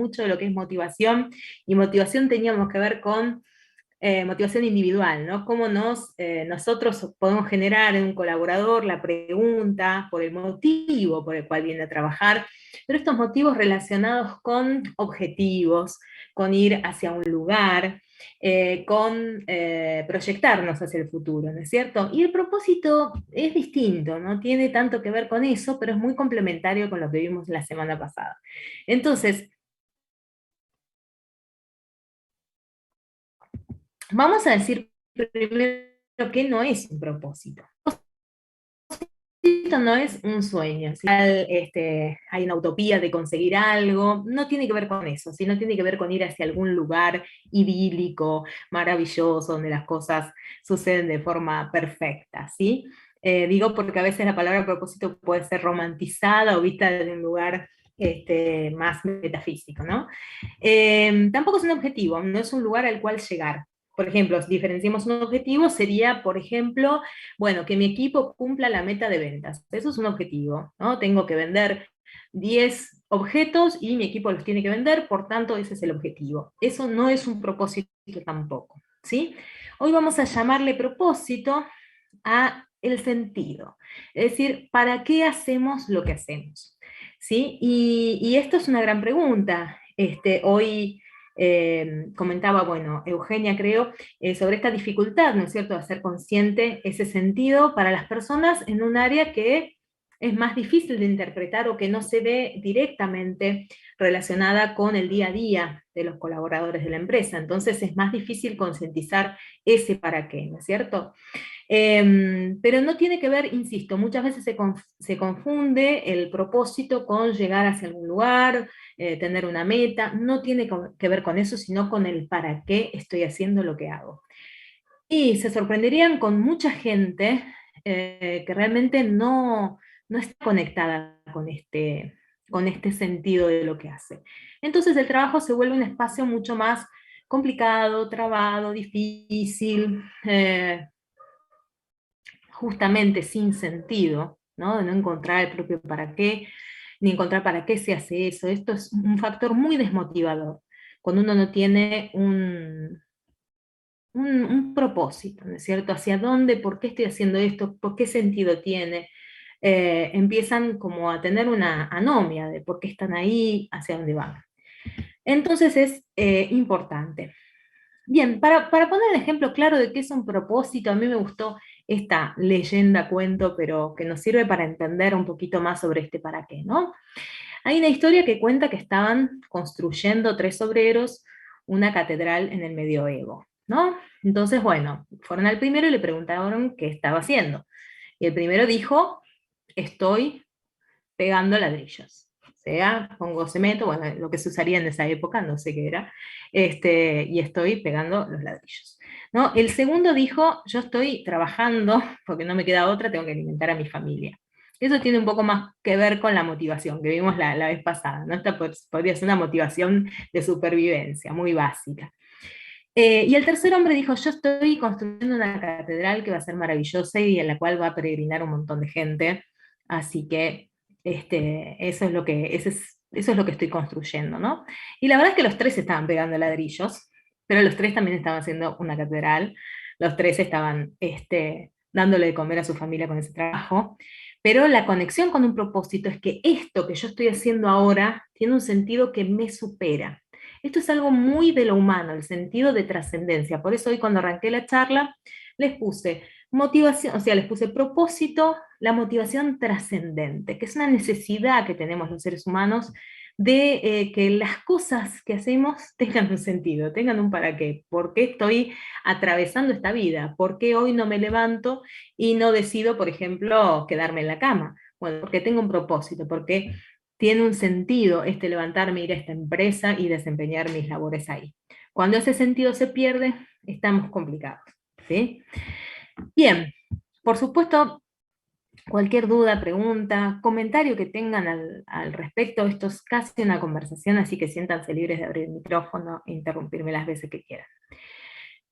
mucho de lo que es motivación, y motivación teníamos que ver con motivación individual, ¿no? Cómo nosotros podemos generar en un colaborador la pregunta por el motivo por el cual viene a trabajar, pero estos motivos relacionados con objetivos, con ir hacia un lugar, con proyectarnos hacia el futuro, ¿no es cierto? Y el propósito es distinto, no tiene tanto que ver con eso, pero es muy complementario con lo que vimos la semana pasada. Entonces, vamos a decir primero que no es un propósito. Esto no es un sueño, si hay una utopía de conseguir algo, no tiene que ver con eso, sino tiene que ver con ir hacia algún lugar idílico, maravilloso, donde las cosas suceden de forma perfecta, ¿sí? Digo porque a veces la palabra propósito puede ser romantizada o vista desde un lugar más metafísico, ¿no? Tampoco es un objetivo, no es un lugar al cual llegar. Por ejemplo, si diferenciamos un objetivo, sería, por ejemplo, bueno, que mi equipo cumpla la meta de ventas. Eso es un objetivo, ¿no? Tengo que vender 10 objetos y mi equipo los tiene que vender, por tanto, ese es el objetivo. Eso no es un propósito tampoco, ¿sí? Hoy vamos a llamarle propósito a el sentido, es decir, ¿para qué hacemos lo que hacemos? ¿Sí? Y esto es una gran pregunta. Hoy comentaba, bueno, Eugenia creo, sobre esta dificultad, ¿no es cierto?, de hacer consciente ese sentido para las personas en un área que es más difícil de interpretar o que no se ve directamente relacionada con el día a día de los colaboradores de la empresa. Entonces es más difícil concientizar ese para qué, ¿no es cierto? Pero no tiene que ver, insisto, muchas veces se confunde el propósito con llegar hacia algún lugar, tener una meta, no tiene que ver con eso, sino con el para qué estoy haciendo lo que hago. Y se sorprenderían con mucha gente que realmente no está conectada con este sentido de lo que hace. Entonces el trabajo se vuelve un espacio mucho más complicado, trabado, difícil, justamente sin sentido, ¿no? De no encontrar el propio para qué, ni encontrar para qué se hace eso. Esto es un factor muy desmotivador, cuando uno no tiene un propósito, ¿no es cierto? ¿Hacia dónde? ¿Por qué estoy haciendo esto? ¿Por qué sentido tiene? Empiezan como a tener una anomia de por qué están ahí, hacia dónde van. Entonces es importante. Bien, para poner el ejemplo claro de qué es un propósito, a mí me gustó esta leyenda, cuento, pero que nos sirve para entender un poquito más sobre este para qué, ¿no? Hay una historia que cuenta que estaban construyendo tres obreros una catedral en el medioevo, ¿no? Entonces, bueno, fueron al primero y le preguntaron qué estaba haciendo. Y el primero dijo, estoy pegando ladrillos. O sea, pongo cemento, bueno, lo que se usaría en esa época, no sé qué era, y estoy pegando los ladrillos. ¿No? El segundo dijo, yo estoy trabajando, porque no me queda otra, tengo que alimentar a mi familia. Eso tiene un poco más que ver con la motivación que vimos la vez pasada, ¿no? Esta podría ser una motivación de supervivencia, muy básica. Y el tercer hombre dijo, yo estoy construyendo una catedral que va a ser maravillosa y en la cual va a peregrinar un montón de gente, así que eso es lo que estoy construyendo, ¿no? Y la verdad es que los tres estaban pegando ladrillos, pero los tres también estaban haciendo una catedral, los tres estaban dándole de comer a su familia con ese trabajo, pero la conexión con un propósito es que esto que yo estoy haciendo ahora tiene un sentido que me supera. Esto es algo muy de lo humano, el sentido de trascendencia. Por eso hoy cuando arranqué la charla les puse motivación, o sea, les puse propósito, la motivación trascendente, que es una necesidad que tenemos los seres humanos de que las cosas que hacemos tengan un sentido, tengan un para qué. ¿Por qué estoy atravesando esta vida? ¿Por qué hoy no me levanto y no decido, por ejemplo, quedarme en la cama? Bueno, porque tengo un propósito, porque tiene un sentido levantarme, ir a esta empresa y desempeñar mis labores ahí. Cuando ese sentido se pierde, estamos complicados, ¿sí? Bien, por supuesto, cualquier duda, pregunta, comentario que tengan al respecto, esto es casi una conversación, así que siéntanse libres de abrir el micrófono e interrumpirme las veces que quieran.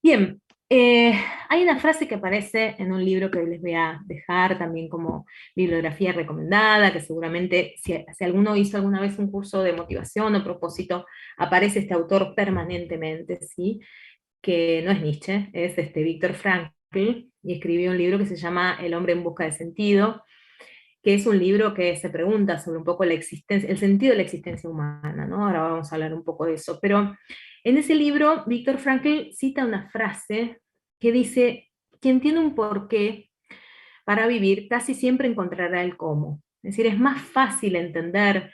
Bien, Eh, Hay una frase que aparece en un libro que les voy a dejar también como bibliografía recomendada, que seguramente si alguno hizo alguna vez un curso de motivación o propósito, aparece este autor permanentemente, ¿sí? Que no es Nietzsche, es Víctor Frankl, y escribió un libro que se llama El hombre en busca de sentido, que es un libro que se pregunta sobre un poco la existencia, el sentido de la existencia humana, ¿no? Ahora vamos a hablar un poco de eso, pero en ese libro Víctor Frankl cita una frase que dice, quien tiene un porqué para vivir casi siempre encontrará el cómo. Es decir, es más fácil entender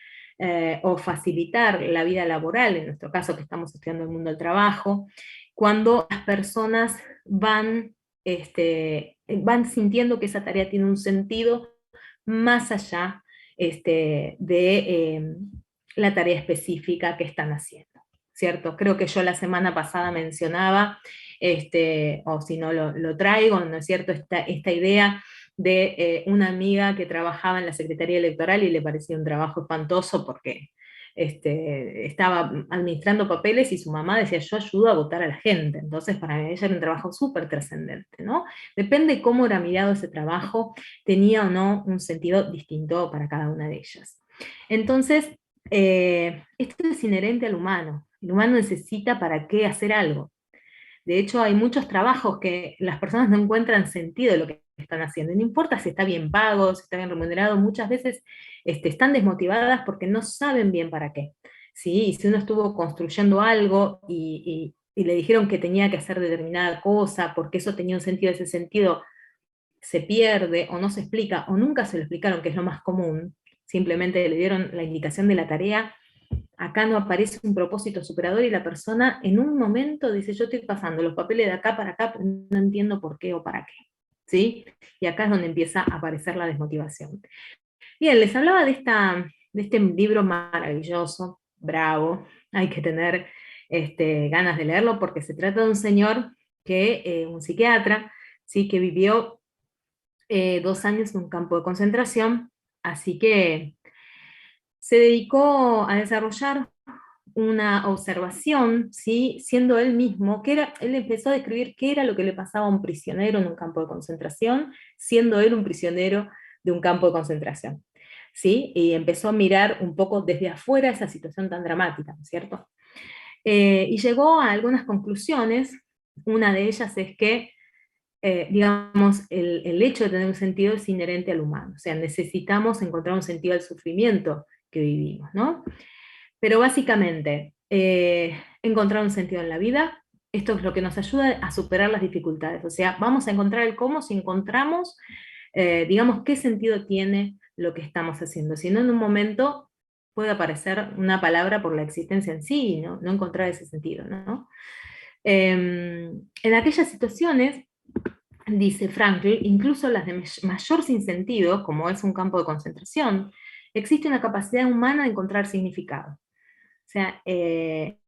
o facilitar la vida laboral, en nuestro caso que estamos estudiando el mundo del trabajo, cuando las personas van sintiendo que esa tarea tiene un sentido más allá de la tarea específica que están haciendo, ¿cierto? Creo que yo la semana pasada mencionaba, o si no lo traigo, ¿no es cierto?, esta idea de una amiga que trabajaba en la Secretaría Electoral y le parecía un trabajo espantoso porque estaba administrando papeles y su mamá decía, yo ayudo a votar a la gente. Entonces, para ella era un trabajo súper trascendente, ¿no? Depende cómo era mirado ese trabajo, tenía o no un sentido distinto para cada una de ellas. Entonces, esto es inherente al humano. El humano necesita para qué hacer algo. De hecho, hay muchos trabajos que las personas no encuentran sentido en lo que están haciendo. Y no importa si está bien pago, si está bien remunerado, muchas veces están desmotivadas porque no saben bien para qué. ¿Sí? Y si uno estuvo construyendo algo y le dijeron que tenía que hacer determinada cosa, porque eso tenía un sentido, ese sentido se pierde o no se explica, o nunca se lo explicaron, que es lo más común, simplemente le dieron la indicación de la tarea, acá no aparece un propósito superador y la persona en un momento dice, yo estoy pasando los papeles de acá para acá, pero no entiendo por qué o para qué. ¿Sí? Y acá es donde empieza a aparecer la desmotivación. Bien, les hablaba de este libro maravilloso, bravo, hay que tener ganas de leerlo porque se trata de un señor un psiquiatra, ¿sí? Que vivió 2 años en un campo de concentración, así que se dedicó a desarrollar una observación, ¿sí? Siendo él mismo, él empezó a describir qué era lo que le pasaba a un prisionero en un campo de concentración, siendo él un prisionero de un campo de concentración, ¿sí? Y empezó a mirar un poco desde afuera esa situación tan dramática, ¿no es cierto? Y llegó a algunas conclusiones, una de ellas es que, digamos, el hecho de tener un sentido es inherente al humano, o sea, necesitamos encontrar un sentido al sufrimiento que vivimos, ¿no? Pero básicamente, encontrar un sentido en la vida, esto es lo que nos ayuda a superar las dificultades. O sea, vamos a encontrar el cómo si encontramos, digamos, qué sentido tiene lo que estamos haciendo. Si no, en un momento puede aparecer una palabra por la existencia en sí, ¿no? No encontrar ese sentido, ¿no? En aquellas situaciones, dice Frankl, incluso las de mayor sinsentido, como es un campo de concentración, existe una capacidad humana de encontrar significado. O sea, él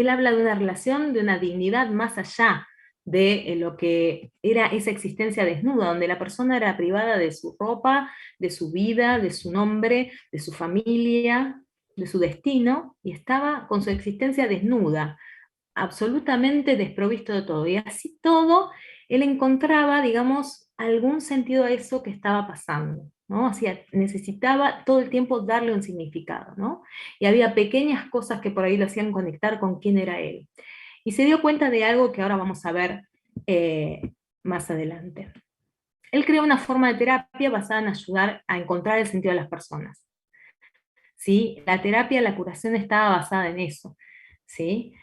habla de una relación, de una dignidad más allá de lo que era esa existencia desnuda, donde la persona era privada de su ropa, de su vida, de su nombre, de su familia, de su destino, y estaba con su existencia desnuda, absolutamente desprovisto de todo. Y así todo, él encontraba, digamos, algún sentido a eso que estaba pasando, ¿no? O sea, necesitaba todo el tiempo darle un significado, ¿no? Y había pequeñas cosas que por ahí lo hacían conectar con quién era él. Y se dio cuenta de algo que ahora vamos a ver eh, más adelante. Él creó una forma de terapia basada en ayudar a encontrar el sentido de las personas. ¿Sí? La terapia, la curación estaba basada en eso. ¿Sí?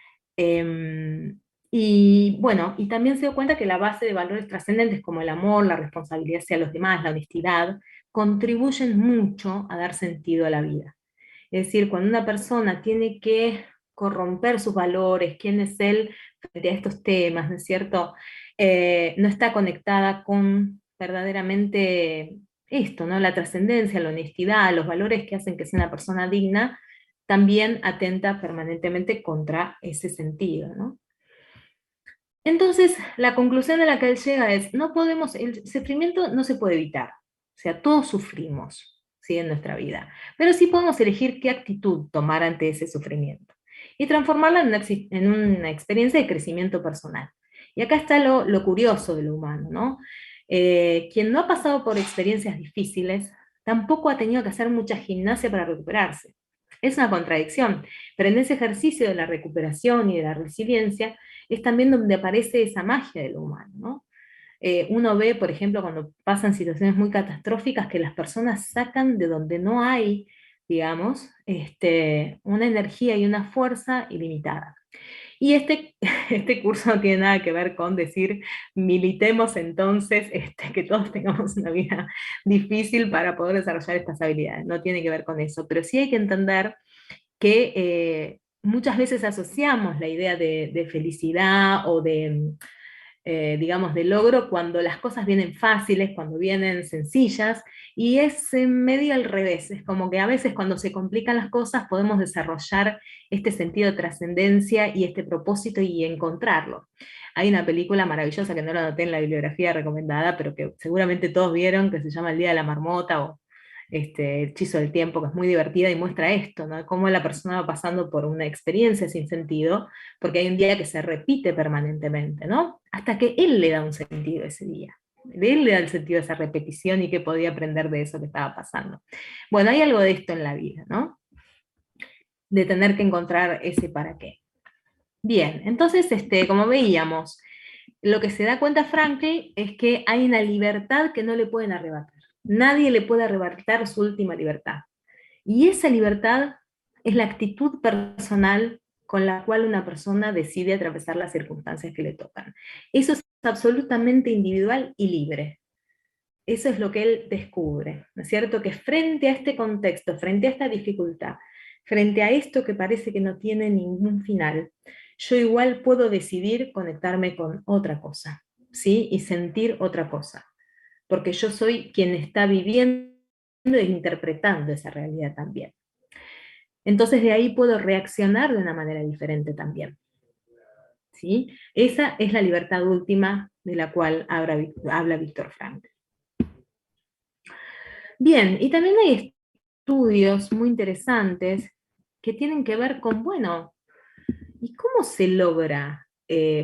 Y bueno, y también se dio cuenta que la base de valores trascendentes como el amor, la responsabilidad hacia los demás, la honestidad, contribuyen mucho a dar sentido a la vida. Es decir, cuando una persona tiene que corromper sus valores, quién es él frente a estos temas, ¿no es cierto? No está conectada con verdaderamente esto, ¿no? La trascendencia, la honestidad, los valores que hacen que sea una persona digna, también atenta permanentemente contra ese sentido, ¿no? Entonces, la conclusión a la que él llega es, no podemos, el sufrimiento no se puede evitar, o sea, todos sufrimos, ¿sí? En nuestra vida, pero sí podemos elegir qué actitud tomar ante ese sufrimiento y transformarla en una experiencia de crecimiento personal. Y acá está lo curioso de lo humano, ¿no? Quien no ha pasado por experiencias difíciles, tampoco ha tenido que hacer mucha gimnasia para recuperarse. Es una contradicción, pero en ese ejercicio de la recuperación y de la resiliencia es también donde aparece esa magia de lo humano, ¿no? Uno ve, por ejemplo, cuando pasan situaciones muy catastróficas, que las personas sacan de donde no hay, digamos, una energía y una fuerza ilimitada. Y este curso no tiene nada que ver con decir, militemos entonces que todos tengamos una vida difícil para poder desarrollar estas habilidades. No tiene que ver con eso, pero sí hay que entender que muchas veces asociamos la idea de felicidad o de, digamos, de logro cuando las cosas vienen fáciles, cuando vienen sencillas, y es medio al revés, es como que a veces cuando se complican las cosas podemos desarrollar este sentido de trascendencia y este propósito y encontrarlo. Hay una película maravillosa que no la anoté en la bibliografía recomendada, pero que seguramente todos vieron, que se llama El Día de la Marmota o Hechizo del Tiempo, que es muy divertida y muestra esto, ¿no? Cómo la persona va pasando por una experiencia sin sentido, porque hay un día que se repite permanentemente, ¿no? Hasta que él le da un sentido a ese día. Él le da el sentido a esa repetición y que podía aprender de eso que estaba pasando. Bueno, hay algo de esto en la vida, ¿no? De tener que encontrar ese para qué. Bien, entonces, como veíamos, lo que se da cuenta Frankl es que hay una libertad que no le pueden arrebatar. Nadie le puede arrebatar su última libertad. Y esa libertad es la actitud personal con la cual una persona decide atravesar las circunstancias que le tocan. Eso es absolutamente individual y libre. Eso es lo que él descubre, ¿no es cierto? Que frente a este contexto, frente a esta dificultad, frente a esto que parece que no tiene ningún final, yo igual puedo decidir conectarme con otra cosa, ¿sí? Y sentir otra cosa, porque yo soy quien está viviendo e interpretando esa realidad también. Entonces de ahí puedo reaccionar de una manera diferente también, ¿sí? Esa es la libertad última de la cual habla Víctor Frankl. Bien, y también hay estudios muy interesantes que tienen que ver con, bueno, ¿y cómo se logra,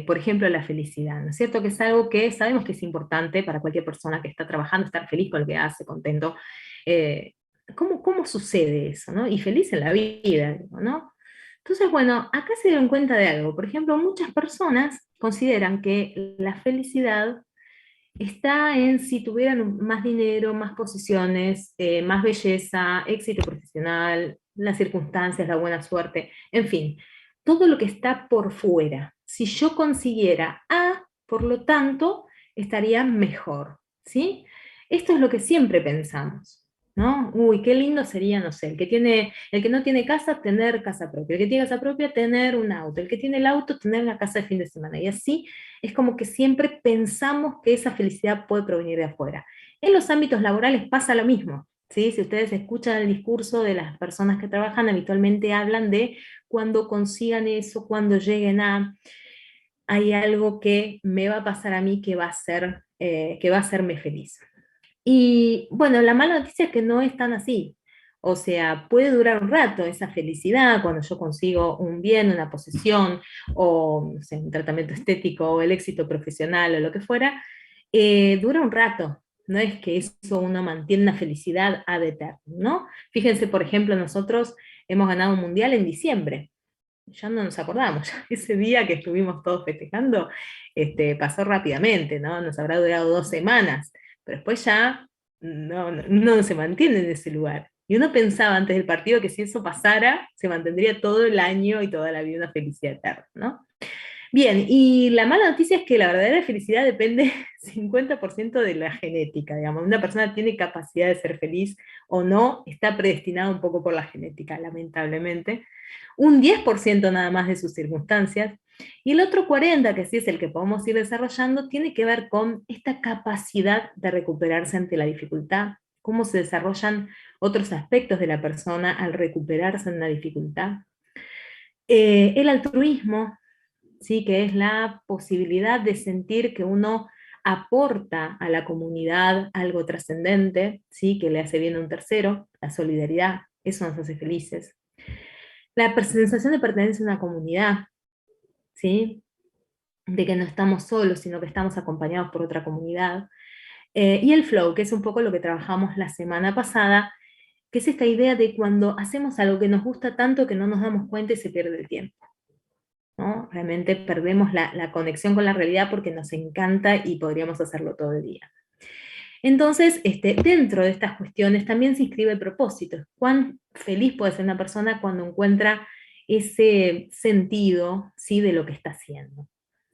por ejemplo, la felicidad? ¿No es cierto? Que es algo que sabemos que es importante para cualquier persona que está trabajando, estar feliz con lo que hace, contento. Eh, ¿Cómo sucede eso, ¿no? Y feliz en la vida, ¿no? Entonces, bueno, acá se dieron cuenta de algo. Por ejemplo, muchas personas consideran que la felicidad está en si tuvieran más dinero, más posiciones, más belleza, éxito profesional, las circunstancias, la buena suerte, en fin, todo lo que está por fuera. Si yo consiguiera A, por lo tanto, estaría mejor, ¿sí? Esto es lo que siempre pensamos. ¿No? Uy, qué lindo sería, no sé, el que no tiene casa, tener casa propia, el que tiene casa propia, tener un auto, el que tiene el auto, tener una casa de fin de semana, y así es como que siempre pensamos que esa felicidad puede provenir de afuera. En los ámbitos laborales pasa lo mismo, ¿sí? Si ustedes escuchan el discurso de las personas que trabajan, habitualmente hablan de cuando consigan eso, cuando lleguen a, hay algo que me va a pasar a mí que va a hacerme feliz. Y bueno, la mala noticia es que no es tan así. O sea, puede durar un rato esa felicidad cuando yo consigo un bien, una posesión, o no sé, un tratamiento estético, o el éxito profesional, o lo que fuera, dura un rato. No es que eso uno mantiene una felicidad ad eterno, ¿no? Fíjense, por ejemplo, nosotros hemos ganado un mundial en diciembre. Ya no nos acordamos, ya ese día que estuvimos todos festejando, pasó rápidamente, ¿no? Nos habrá durado 2 semanas, pero después ya no se mantiene en ese lugar. Y uno pensaba antes del partido que si eso pasara, se mantendría todo el año y toda la vida una felicidad eterna, ¿no? Bien, y la mala noticia es que la verdadera felicidad depende 50% de la genética, digamos. Una persona tiene capacidad de ser feliz o no, está predestinada un poco por la genética, lamentablemente. Un 10% nada más de sus circunstancias, y el otro 40%, que sí es el que podemos ir desarrollando, tiene que ver con esta capacidad de recuperarse ante la dificultad, cómo se desarrollan otros aspectos de la persona al recuperarse en la dificultad. El altruismo, ¿sí? Que es la posibilidad de sentir que uno aporta a la comunidad algo trascendente, ¿sí? Que le hace bien a un tercero, la solidaridad, eso nos hace felices. La sensación de pertenencia a una comunidad, ¿sí? de que no estamos solos, sino que estamos acompañados por otra comunidad. Y el flow, que es un poco lo que trabajamos la semana pasada, que es esta idea de cuando hacemos algo que nos gusta tanto que no nos damos cuenta y se pierde el tiempo, ¿no? Realmente perdemos la conexión con la realidad porque nos encanta y podríamos hacerlo todo el día. Entonces, dentro de estas cuestiones también se inscribe el propósito. ¿Cuán feliz puede ser una persona cuando encuentra ese sentido, ¿sí?, de lo que está haciendo?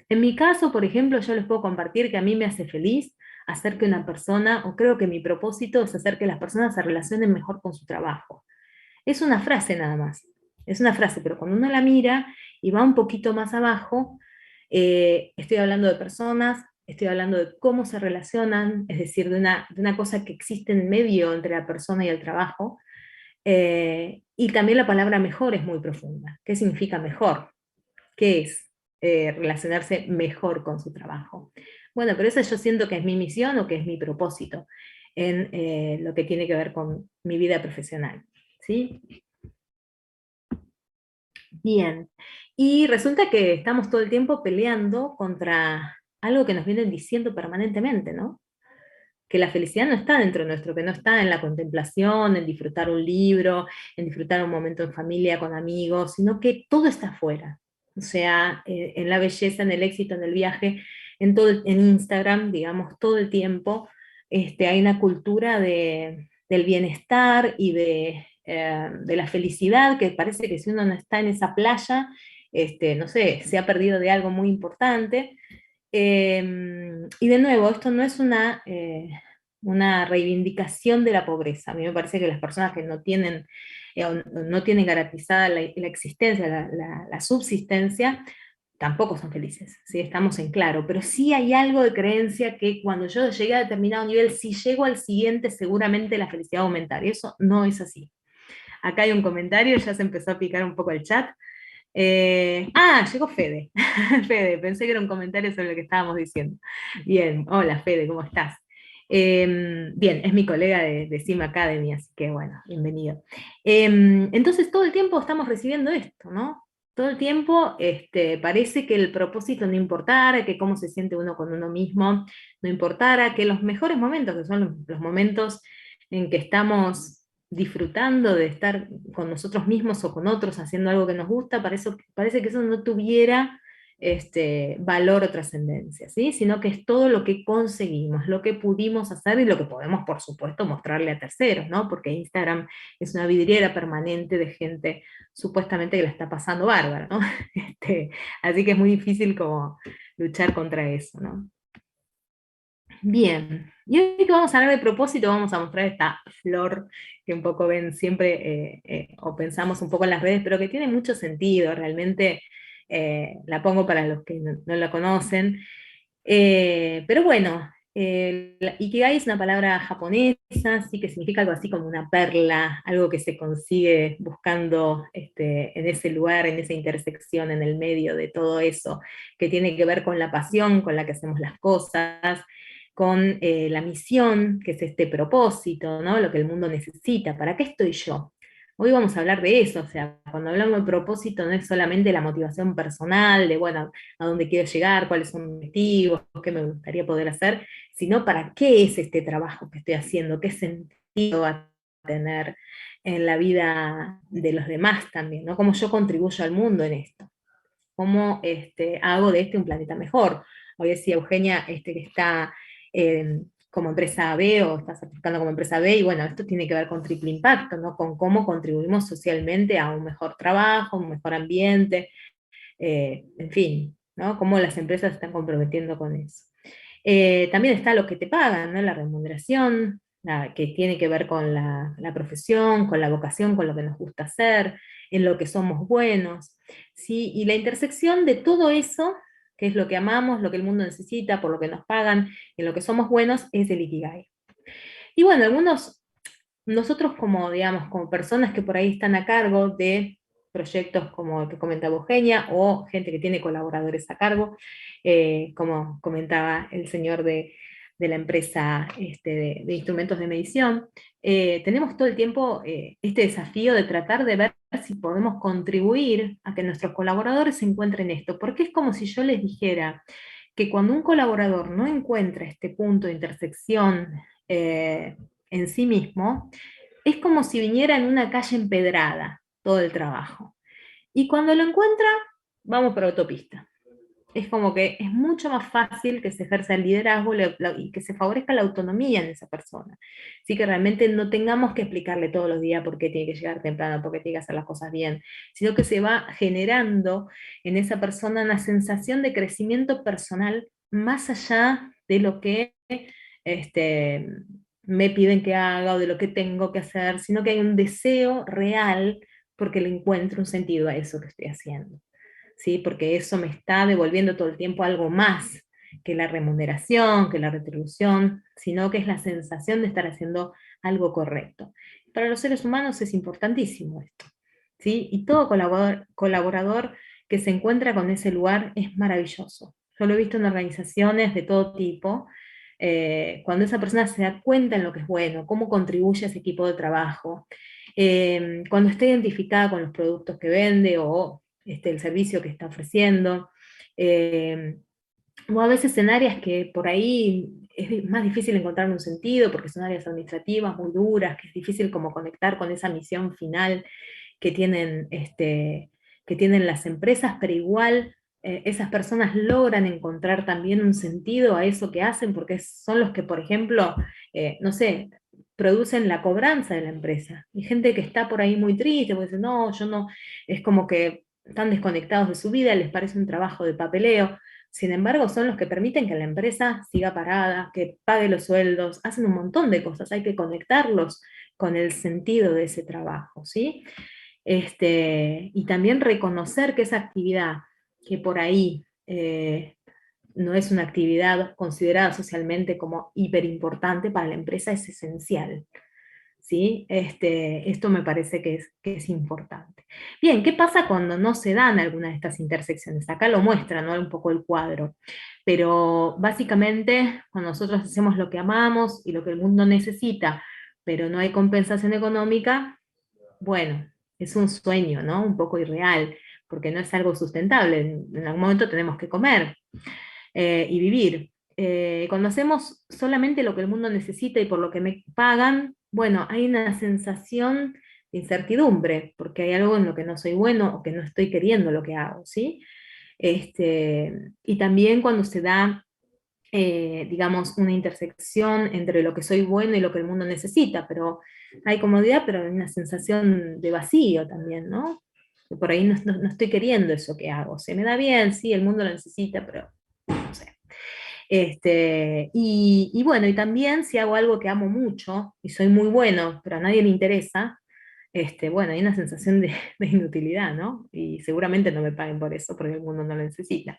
En mi caso, por ejemplo, yo les puedo compartir que a mí me hace feliz hacer que una persona, o creo que mi propósito es hacer que las personas se relacionen mejor con su trabajo. Es una frase nada más, es una frase, pero cuando uno la mira y va un poquito más abajo, estoy hablando de personas, estoy hablando de cómo se relacionan, es decir, de una cosa que existe en medio entre la persona y el trabajo, y también la palabra mejor es muy profunda. ¿Qué significa mejor? ¿Qué es relacionarse mejor con su trabajo? Bueno, pero eso yo siento que es mi misión o que es mi propósito en lo que tiene que ver con mi vida profesional. ¿Sí? Bien. Y resulta que estamos todo el tiempo peleando contra algo que nos vienen diciendo permanentemente, ¿no? Que la felicidad no está dentro nuestro, que no está en la contemplación, en disfrutar un libro, en disfrutar un momento en familia, con amigos, sino que todo está afuera. O sea, en la belleza, en el éxito, en el viaje, en Instagram, digamos, todo el tiempo, hay una cultura del bienestar y de la felicidad, que parece que si uno no está en esa playa, no sé, se ha perdido de algo muy importante. Y de nuevo, esto no es una reivindicación de la pobreza. A mí me parece que las personas que no tienen garantizada la existencia, la subsistencia, tampoco son felices, ¿sí? Estamos en claro, pero sí hay algo de creencia que cuando yo llegué a determinado nivel, si llego al siguiente, seguramente la felicidad va a aumentar, y eso no es así. Acá hay un comentario, ya se empezó a picar un poco el chat. Llegó Fede. Fede, pensé que era un comentario sobre lo que estábamos diciendo. Bien, hola Fede, ¿cómo estás? Bien, es mi colega de Sim Academy, así que bueno, bienvenido. Entonces todo el tiempo estamos recibiendo esto, ¿no? Todo el tiempo parece que el propósito no importara, que cómo se siente uno con uno mismo no importara, que los mejores momentos, que son los momentos en que estamos disfrutando de estar con nosotros mismos o con otros haciendo algo que nos gusta, parece que eso no tuviera valor o trascendencia, ¿sí? Sino que es todo lo que conseguimos, lo que pudimos hacer y lo que podemos, por supuesto, mostrarle a terceros, ¿no? Porque Instagram es una vidriera permanente de gente supuestamente que la está pasando bárbaro, ¿no? Así que es muy difícil como luchar contra eso, ¿no? Bien, y hoy que vamos a hablar de propósito, vamos a mostrar esta flor que un poco ven siempre, o pensamos un poco en las redes, pero que tiene mucho sentido, realmente la pongo para los que no la conocen. Pero bueno, Ikigai es una palabra japonesa, sí, que significa algo así como una perla, algo que se consigue buscando en ese lugar, en esa intersección, en el medio de todo eso, que tiene que ver con la pasión con la que hacemos las cosas, con la misión, que es este propósito, ¿no? Lo que el mundo necesita. ¿Para qué estoy yo? Hoy vamos a hablar de eso, o sea, cuando hablamos de propósito no es solamente la motivación personal, de, bueno, a dónde quiero llegar, cuáles son mis objetivos, qué me gustaría poder hacer, sino para qué es este trabajo que estoy haciendo, qué sentido va a tener en la vida de los demás también, ¿no? Cómo yo contribuyo al mundo en esto, cómo hago de este un planeta mejor. Hoy decía Eugenia que está como empresa B o está certificando como empresa B, y bueno, esto tiene que ver con triple impacto, ¿no? Con cómo contribuimos socialmente a un mejor trabajo, un mejor ambiente, en fin, ¿no? Cómo las empresas se están comprometiendo con eso. También está lo que te pagan, ¿no? La remuneración, que tiene que ver con la profesión, con la vocación, con lo que nos gusta hacer, en lo que somos buenos, ¿sí? Y la intersección de todo eso, que es lo que amamos, lo que el mundo necesita, por lo que nos pagan, en lo que somos buenos, es el Ikigai. Y bueno, nosotros como, digamos, como personas que por ahí están a cargo de proyectos como el que comentaba Eugenia, o gente que tiene colaboradores a cargo, como comentaba el señor de la empresa de instrumentos de medición, tenemos todo el tiempo este desafío de tratar de ver si podemos contribuir a que nuestros colaboradores se encuentren esto, porque es como si yo les dijera que cuando un colaborador no encuentra este punto de intersección en sí mismo, es como si viniera en una calle empedrada todo el trabajo. Y cuando lo encuentra, vamos por autopista. Es como que es mucho más fácil que se ejerza el liderazgo y que se favorezca la autonomía en esa persona. Así que realmente no tengamos que explicarle todos los días por qué tiene que llegar temprano, por qué tiene que hacer las cosas bien, sino que se va generando en esa persona una sensación de crecimiento personal más allá de lo que este, me piden que haga o de lo que tengo que hacer, sino que hay un deseo real porque le encuentro un sentido a eso que estoy haciendo. ¿Sí? Porque eso me está devolviendo todo el tiempo algo más que la remuneración, que la retribución, sino que es la sensación de estar haciendo algo correcto. Para los seres humanos es importantísimo esto, ¿sí? Y todo colaborador que se encuentra con ese lugar es maravilloso. Yo lo he visto en organizaciones de todo tipo, cuando esa persona se da cuenta en lo que es bueno, cómo contribuye a ese equipo de trabajo, cuando está identificada con los productos que vende o el servicio que está ofreciendo, o a veces en áreas que por ahí es más difícil encontrar un sentido, porque son áreas administrativas muy duras, que es difícil como conectar con esa misión final que tienen, que tienen las empresas, pero igual esas personas logran encontrar también un sentido a eso que hacen, porque son los que, por ejemplo, no sé, producen la cobranza de la empresa. Y gente que está por ahí muy triste, porque dice, no, yo no, es como que están desconectados de su vida, les parece un trabajo de papeleo. Sin embargo, son los que permiten que la empresa siga parada, que pague los sueldos, hacen un montón de cosas, hay que conectarlos con el sentido de ese trabajo, ¿sí? Y también reconocer que esa actividad, que por ahí no es una actividad considerada socialmente como hiperimportante para la empresa, es esencial. ¿Sí? Esto me parece que es importante. Bien, ¿qué pasa cuando no se dan algunas de estas intersecciones? Acá lo muestra, ¿no? Un poco el cuadro. Pero básicamente, cuando nosotros hacemos lo que amamos y lo que el mundo necesita, pero no hay compensación económica, bueno, es un sueño, ¿no? Un poco irreal, porque no es algo sustentable. En algún momento tenemos que comer y vivir. Cuando hacemos solamente lo que el mundo necesita y por lo que me pagan, bueno, hay una sensación de incertidumbre, porque hay algo en lo que no soy bueno o que no estoy queriendo lo que hago, ¿sí? Y también cuando se da, digamos, una intersección entre lo que soy bueno y lo que el mundo necesita, pero hay comodidad, pero hay una sensación de vacío también, ¿no? Que por ahí no estoy queriendo eso que hago. Se me da bien, sí, el mundo lo necesita, pero no sé. Y bueno, y también si hago algo que amo mucho y soy muy bueno, pero a nadie le interesa, bueno, hay una sensación de inutilidad, ¿no? Y seguramente no me paguen por eso, porque el mundo no lo necesita.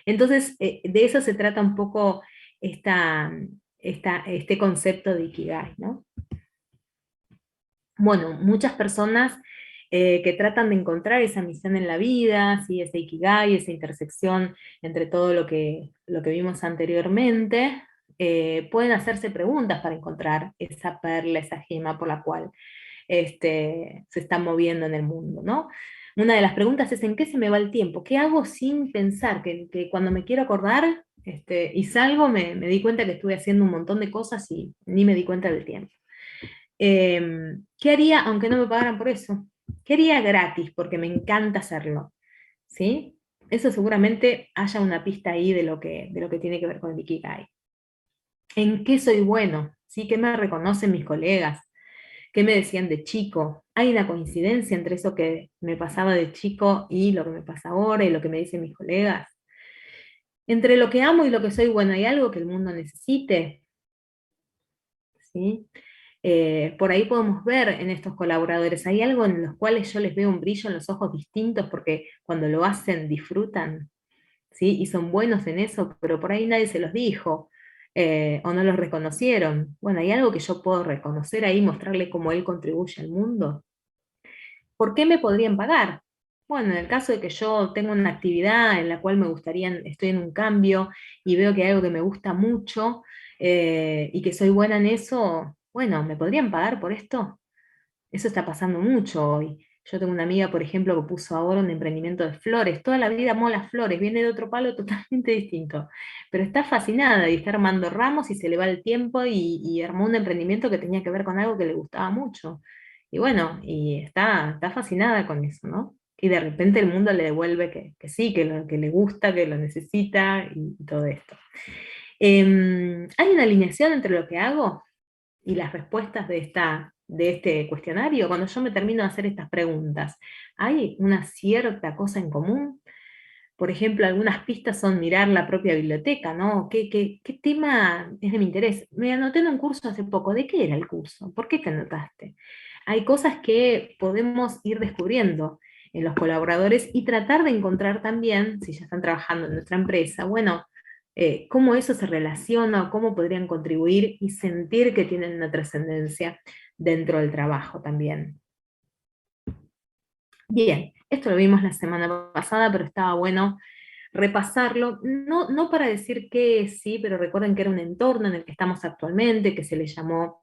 Entonces, de eso se trata un poco este concepto de Ikigai, ¿no? Bueno, muchas personas que tratan de encontrar esa misión en la vida, ¿sí? Ese Ikigai, esa intersección entre todo lo que vimos anteriormente, pueden hacerse preguntas para encontrar esa perla, esa gema por la cual se están moviendo en el mundo, ¿no? Una de las preguntas es ¿en qué se me va el tiempo? ¿Qué hago sin pensar? Que cuando me quiero acordar y salgo me di cuenta que estuve haciendo un montón de cosas y ni me di cuenta del tiempo. ¿Qué haría aunque no me pagaran por eso? ¿Qué haría gratis? Porque me encanta hacerlo, ¿sí? Eso seguramente haya una pista ahí de lo que tiene que ver con el Ikigai. ¿En qué soy bueno? ¿Sí? ¿Qué me reconocen mis colegas? ¿Qué me decían de chico? ¿Hay una coincidencia entre eso que me pasaba de chico y lo que me pasa ahora y lo que me dicen mis colegas? Entre lo que amo y lo que soy bueno, ¿hay algo que el mundo necesite? ¿Sí? Por ahí podemos ver en estos colaboradores, hay algo en los cuales yo les veo un brillo en los ojos distintos porque cuando lo hacen disfrutan, ¿sí? Y son buenos en eso, pero por ahí nadie se los dijo, o no los reconocieron. Bueno, hay algo que yo puedo reconocer ahí, mostrarle cómo él contribuye al mundo. ¿Por qué me podrían pagar? Bueno, en el caso de que yo tenga una actividad en la cual me gustaría, estoy en un cambio y veo que hay algo que me gusta mucho, y que soy buena en eso, bueno, ¿me podrían pagar por esto? Eso está pasando mucho hoy. Yo tengo una amiga, por ejemplo, que puso ahora un emprendimiento de flores. Toda la vida amó las flores, viene de otro palo totalmente distinto. Pero está fascinada y está armando ramos y se le va el tiempo y armó un emprendimiento que tenía que ver con algo que le gustaba mucho. Y bueno, y está fascinada con eso, ¿no? Y de repente el mundo le devuelve que sí, que le gusta, que lo necesita y todo esto. ¿Hay una alineación entre lo que hago y las respuestas de este cuestionario? Cuando yo me termino de hacer estas preguntas, ¿hay una cierta cosa en común? Por ejemplo, algunas pistas son mirar la propia biblioteca, ¿no? ¿Qué tema es de mi interés? Me anoté en un curso hace poco. ¿De qué era el curso? ¿Por qué te anotaste? Hay cosas que podemos ir descubriendo en los colaboradores y tratar de encontrar también, si ya están trabajando en nuestra empresa, bueno, cómo eso se relaciona o cómo podrían contribuir y sentir que tienen una trascendencia dentro del trabajo también. Bien, esto lo vimos la semana pasada, pero estaba bueno repasarlo, no para decir que sí, pero recuerden que era un entorno en el que estamos actualmente, que se le llamó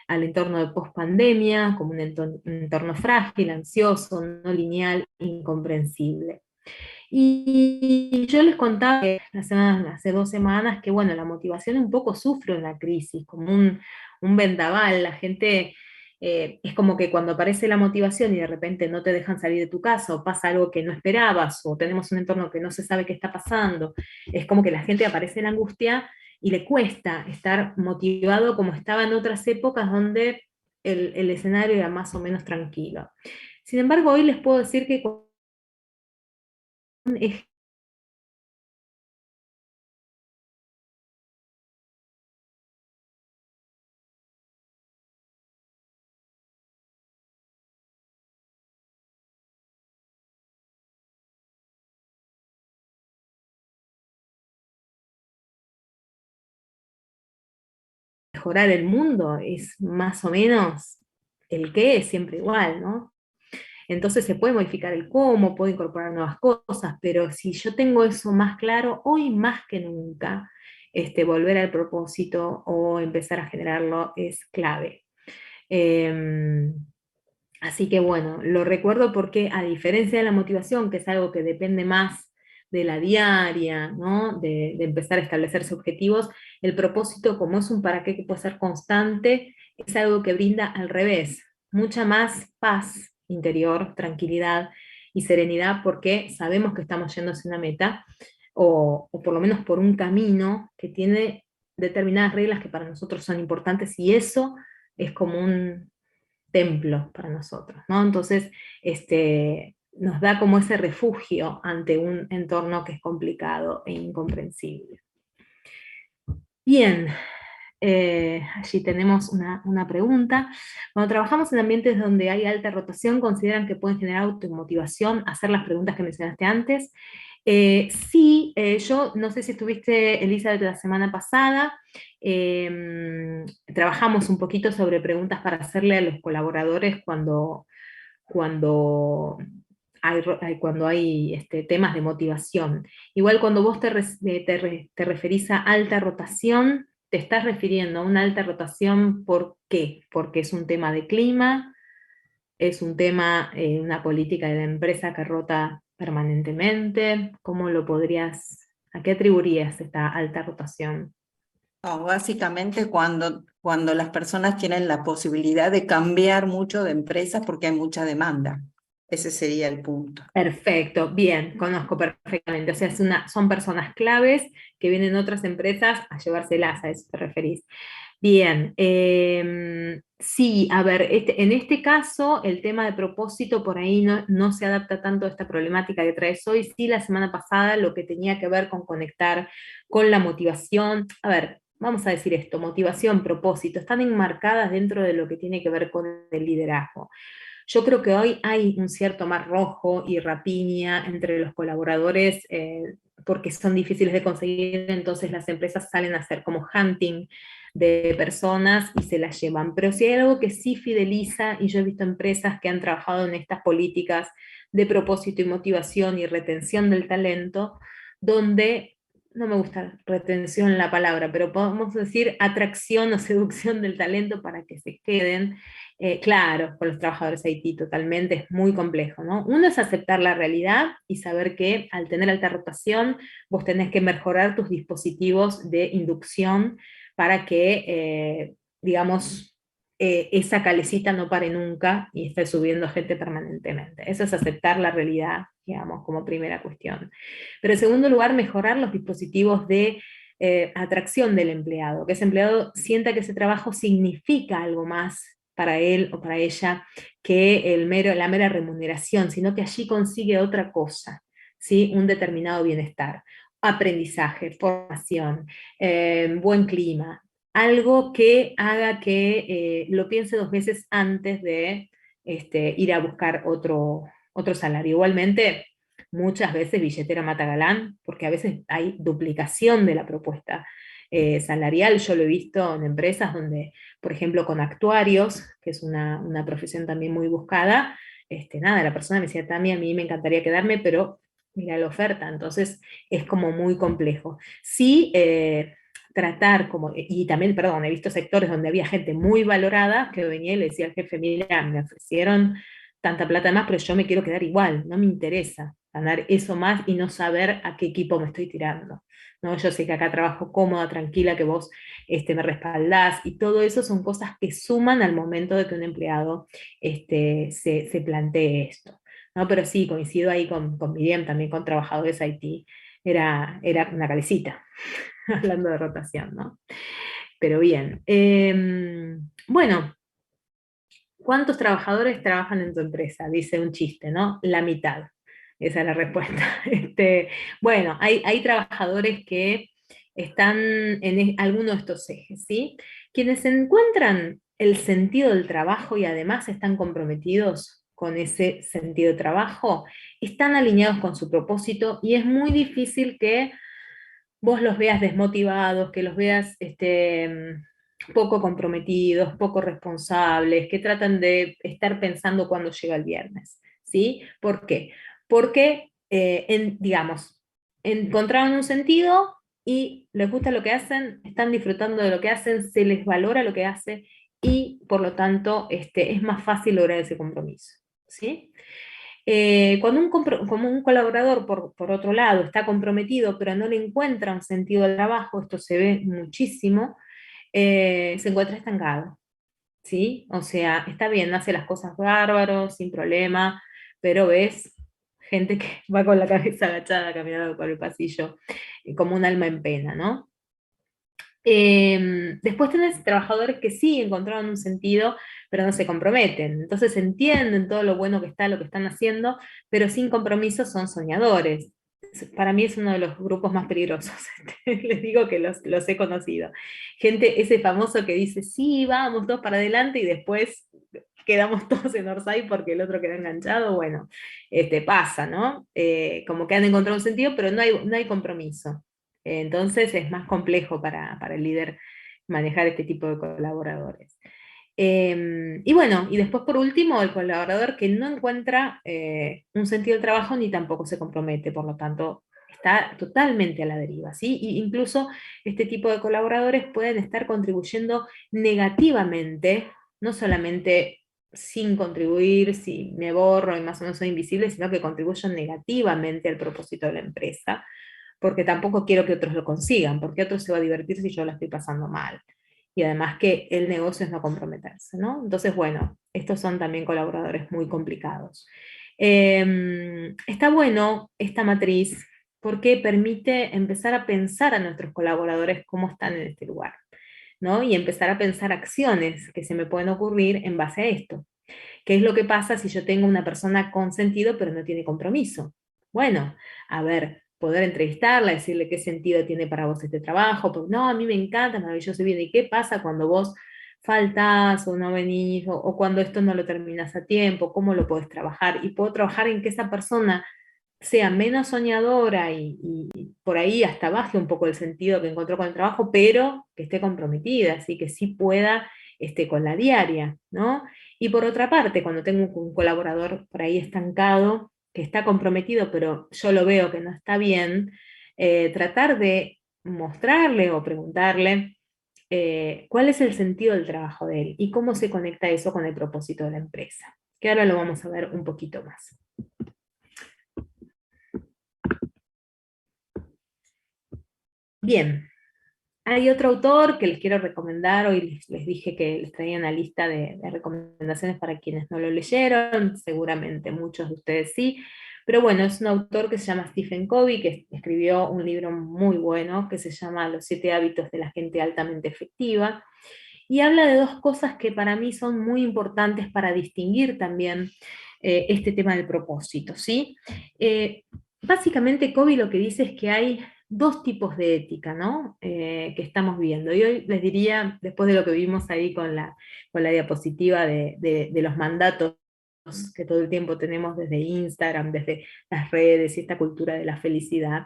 al entorno de pospandemia como un entorno frágil, ansioso, no lineal, incomprensible. Y yo les contaba que hace 2 semanas que, bueno, la motivación un poco sufre en la crisis, como un vendaval. La gente es como que cuando aparece la motivación y de repente no te dejan salir de tu casa, o pasa algo que no esperabas, o tenemos un entorno que no se sabe qué está pasando, es como que la gente aparece en angustia y le cuesta estar motivado como estaba en otras épocas donde el escenario era más o menos tranquilo. Sin embargo, hoy les puedo decir que mejorar el mundo es más o menos el qué es siempre igual, ¿no? Entonces se puede modificar el cómo, puedo incorporar nuevas cosas, pero si yo tengo eso más claro, hoy más que nunca, volver al propósito o empezar a generarlo es clave. Eh, Así que bueno, lo recuerdo porque a diferencia de la motivación, que es algo que depende más de la diaria, ¿no? De empezar a establecerse objetivos, el propósito, como es un para qué que puede ser constante, es algo que brinda al revés, mucha más paz interior, tranquilidad y serenidad, porque sabemos que estamos yendo hacia una meta, o por lo menos por un camino que tiene determinadas reglas que para nosotros son importantes, y eso es como un templo para nosotros, ¿no? Entonces, nos da como ese refugio ante un entorno que es complicado e incomprensible. Bien, allí tenemos una pregunta. Cuando trabajamos en ambientes donde hay alta rotación, ¿consideran que pueden generar automotivación hacer las preguntas que mencionaste antes? Sí, yo no sé si estuviste, Elisa, de la semana pasada, trabajamos un poquito sobre preguntas para hacerle a los colaboradores cuando cuando hay temas de motivación. Igual cuando vos te referís a alta rotación, te estás refiriendo a una alta rotación, ¿por qué? Porque es un tema de clima, es un tema, una política de la empresa que rota permanentemente. ¿Cómo lo podrías, a qué atribuirías esta alta rotación? No, básicamente cuando las personas tienen la posibilidad de cambiar mucho de empresa porque hay mucha demanda. Ese sería el punto. Perfecto, bien, conozco perfectamente. O sea, son personas claves que vienen de otras empresas a llevárselas, a eso te referís. Bien, sí, a ver, en este caso el tema de propósito por ahí no se adapta tanto a esta problemática que traes hoy. Sí, la semana pasada lo que tenía que ver con conectar con la motivación. A ver, vamos a decir esto, motivación, propósito, están enmarcadas dentro de lo que tiene que ver con el liderazgo. Yo creo que hoy hay un cierto mar rojo y rapiña entre los colaboradores, porque son difíciles de conseguir, entonces las empresas salen a hacer como hunting de personas y se las llevan. Pero si hay algo que sí fideliza, y yo he visto empresas que han trabajado en estas políticas de propósito y motivación y retención del talento, donde no me gusta retención la palabra, pero podemos decir atracción o seducción del talento para que se queden. Claro, con los trabajadores IT totalmente es muy complejo, ¿no? Uno es aceptar la realidad y saber que al tener alta rotación, vos tenés que mejorar tus dispositivos de inducción para que, digamos, esa calecita no pare nunca y esté subiendo gente permanentemente. Eso es aceptar la realidad, digamos, como primera cuestión. Pero en segundo lugar, mejorar los dispositivos de atracción del empleado, que ese empleado sienta que ese trabajo significa algo más para él o para ella que la mera remuneración, sino que allí consigue otra cosa, ¿sí? Un determinado bienestar, aprendizaje, formación, buen clima, algo que haga que lo piense dos veces antes de ir a buscar otro salario. Igualmente, muchas veces billetera mata galán, porque a veces hay duplicación de la propuesta salarial. Yo lo he visto en empresas donde, por ejemplo, con actuarios, que es una profesión también muy buscada, nada, la persona me decía, Tami, a mí me encantaría quedarme, pero mira la oferta, entonces es como muy complejo. Sí, tratar como, y también, perdón, he visto sectores donde había gente muy valorada que venía y le decía al jefe, mira, me ofrecieron tanta plata más, pero yo me quiero quedar igual, no me interesa ganar eso más y no saber a qué equipo me estoy tirando. ¿No? Yo sé que acá trabajo cómoda, tranquila, que vos me respaldás, y todo eso son cosas que suman al momento de que un empleado se plantee esto. ¿No? Pero sí, coincido ahí con Miriam, también con trabajadores IT, era una calecita, hablando de rotación, ¿no? Pero bien. Bueno, ¿cuántos trabajadores trabajan en tu empresa? Dice un chiste, ¿no? La mitad. Esa es la respuesta. Bueno, hay trabajadores que están en alguno de estos ejes, ¿sí? Quienes encuentran el sentido del trabajo y además están comprometidos con ese sentido de trabajo, están alineados con su propósito y es muy difícil que vos los veas desmotivados, que los veas poco comprometidos, poco responsables, que tratan de estar pensando cuando llega el viernes, ¿sí? ¿Por qué? Porque, digamos, encontraron un sentido y les gusta lo que hacen, están disfrutando de lo que hacen, se les valora lo que hacen y por lo tanto es más fácil lograr ese compromiso, ¿sí? Cuando como un colaborador, por otro lado, está comprometido, pero no le encuentra un sentido al trabajo, esto se ve muchísimo, se encuentra estancado, ¿sí? O sea, está bien, hace las cosas bárbaros, sin problema, pero ves gente que va con la cabeza agachada caminando por el pasillo, como un alma en pena, ¿no? Después tenés trabajadores que sí encontraron un sentido, pero no se comprometen. Entonces entienden todo lo bueno que está, lo que están haciendo, pero sin compromiso son soñadores. Para mí es uno de los grupos más peligrosos. Les digo que los he conocido. Gente, ese famoso que dice, sí, vamos, todos para adelante, y después quedamos todos en Orsay porque el otro queda enganchado. Bueno, pasa, ¿no? Como que han encontrado un sentido, pero no hay compromiso. Entonces es más complejo para el líder manejar este tipo de colaboradores. Y bueno, y después por último, el colaborador que no encuentra un sentido del trabajo ni tampoco se compromete, por lo tanto, está totalmente a la deriva, ¿sí? Y incluso este tipo de colaboradores pueden estar contribuyendo negativamente, no solamente sin contribuir, si me borro y más o menos soy invisible, sino que contribuyen negativamente al propósito de la empresa, porque tampoco quiero que otros lo consigan, porque otro se va a divertir si yo la estoy pasando mal. Y además que el negocio es no comprometerse, ¿no? Entonces, bueno, estos son también colaboradores muy complicados. Está bueno esta matriz porque permite empezar a pensar a nuestros colaboradores cómo están en este lugar, ¿no? Y empezar a pensar acciones que se me pueden ocurrir en base a esto. ¿Qué es lo que pasa si yo tengo una persona con sentido pero no tiene compromiso? Bueno, a ver, poder entrevistarla, decirle qué sentido tiene para vos este trabajo, porque no, a mí me encanta, maravilloso, bien, ¿y qué pasa cuando vos faltás o no venís, o cuando esto no lo terminas a tiempo? ¿Cómo lo podés trabajar? Y puedo trabajar en que esa persona sea menos soñadora y por ahí hasta baje un poco el sentido que encontró con el trabajo, pero que esté comprometida, así que sí pueda con la diaria, ¿no? Y por otra parte, cuando tengo un colaborador por ahí estancado, que está comprometido, pero yo lo veo que no está bien, tratar de mostrarle o preguntarle cuál es el sentido del trabajo de él y cómo se conecta eso con el propósito de la empresa, que ahora lo vamos a ver un poquito más. Bien, hay otro autor que les quiero recomendar, hoy les dije que les traía una lista de recomendaciones para quienes no lo leyeron, seguramente muchos de ustedes sí, pero bueno, es un autor que se llama Stephen Covey, que escribió un libro muy bueno que se llama Los 7 hábitos de la gente altamente efectiva, y habla de dos cosas que para mí son muy importantes para distinguir también este tema del propósito, ¿sí? Básicamente Covey lo que dice es que hay dos tipos de ética, ¿no? Que estamos viendo. Y hoy les diría, después de lo que vimos ahí con la diapositiva de los mandatos que todo el tiempo tenemos desde Instagram, desde las redes y esta cultura de la felicidad,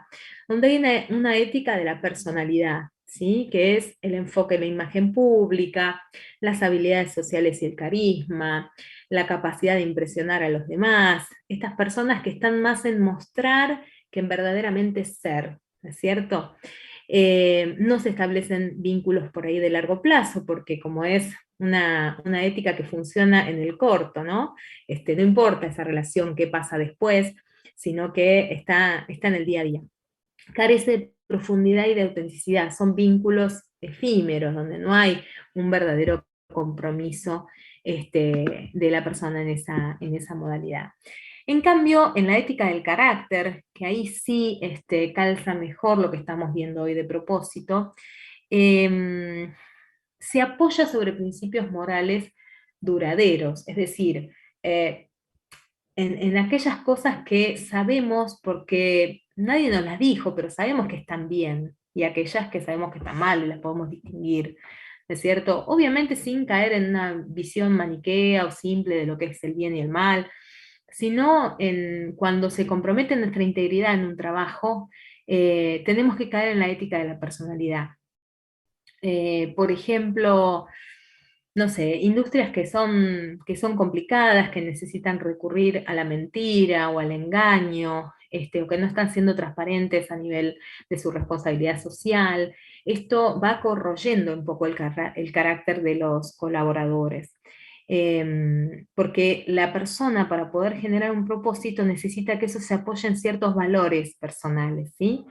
donde hay una ética de la personalidad, ¿sí? Que es el enfoque en la imagen pública, las habilidades sociales y el carisma, la capacidad de impresionar a los demás, estas personas que están más en mostrar que en verdaderamente ser, ¿no es cierto? No se establecen vínculos por ahí de largo plazo, porque como es una ética que funciona en el corto, ¿no? No importa esa relación que pasa después, sino que está en el día a día. Carece de profundidad y de autenticidad, son vínculos efímeros, donde no hay un verdadero compromiso de la persona en esa modalidad. En cambio, en la ética del carácter, que ahí sí calza mejor lo que estamos viendo hoy de propósito, se apoya sobre principios morales duraderos, es decir, eh, en aquellas cosas que sabemos porque nadie nos las dijo, pero sabemos que están bien, y aquellas que sabemos que están mal y las podemos distinguir, ¿no es cierto? Obviamente sin caer en una visión maniquea o simple de lo que es el bien y el mal, sino cuando se compromete nuestra integridad en un trabajo, tenemos que caer en la ética de la personalidad. Por ejemplo, no sé, industrias que son complicadas, que necesitan recurrir a la mentira o al engaño, o que no están siendo transparentes a nivel de su responsabilidad social. Esto va corroyendo un poco el carácter de los colaboradores. Porque la persona para poder generar un propósito necesita que eso se apoye en ciertos valores personales, ¿sí?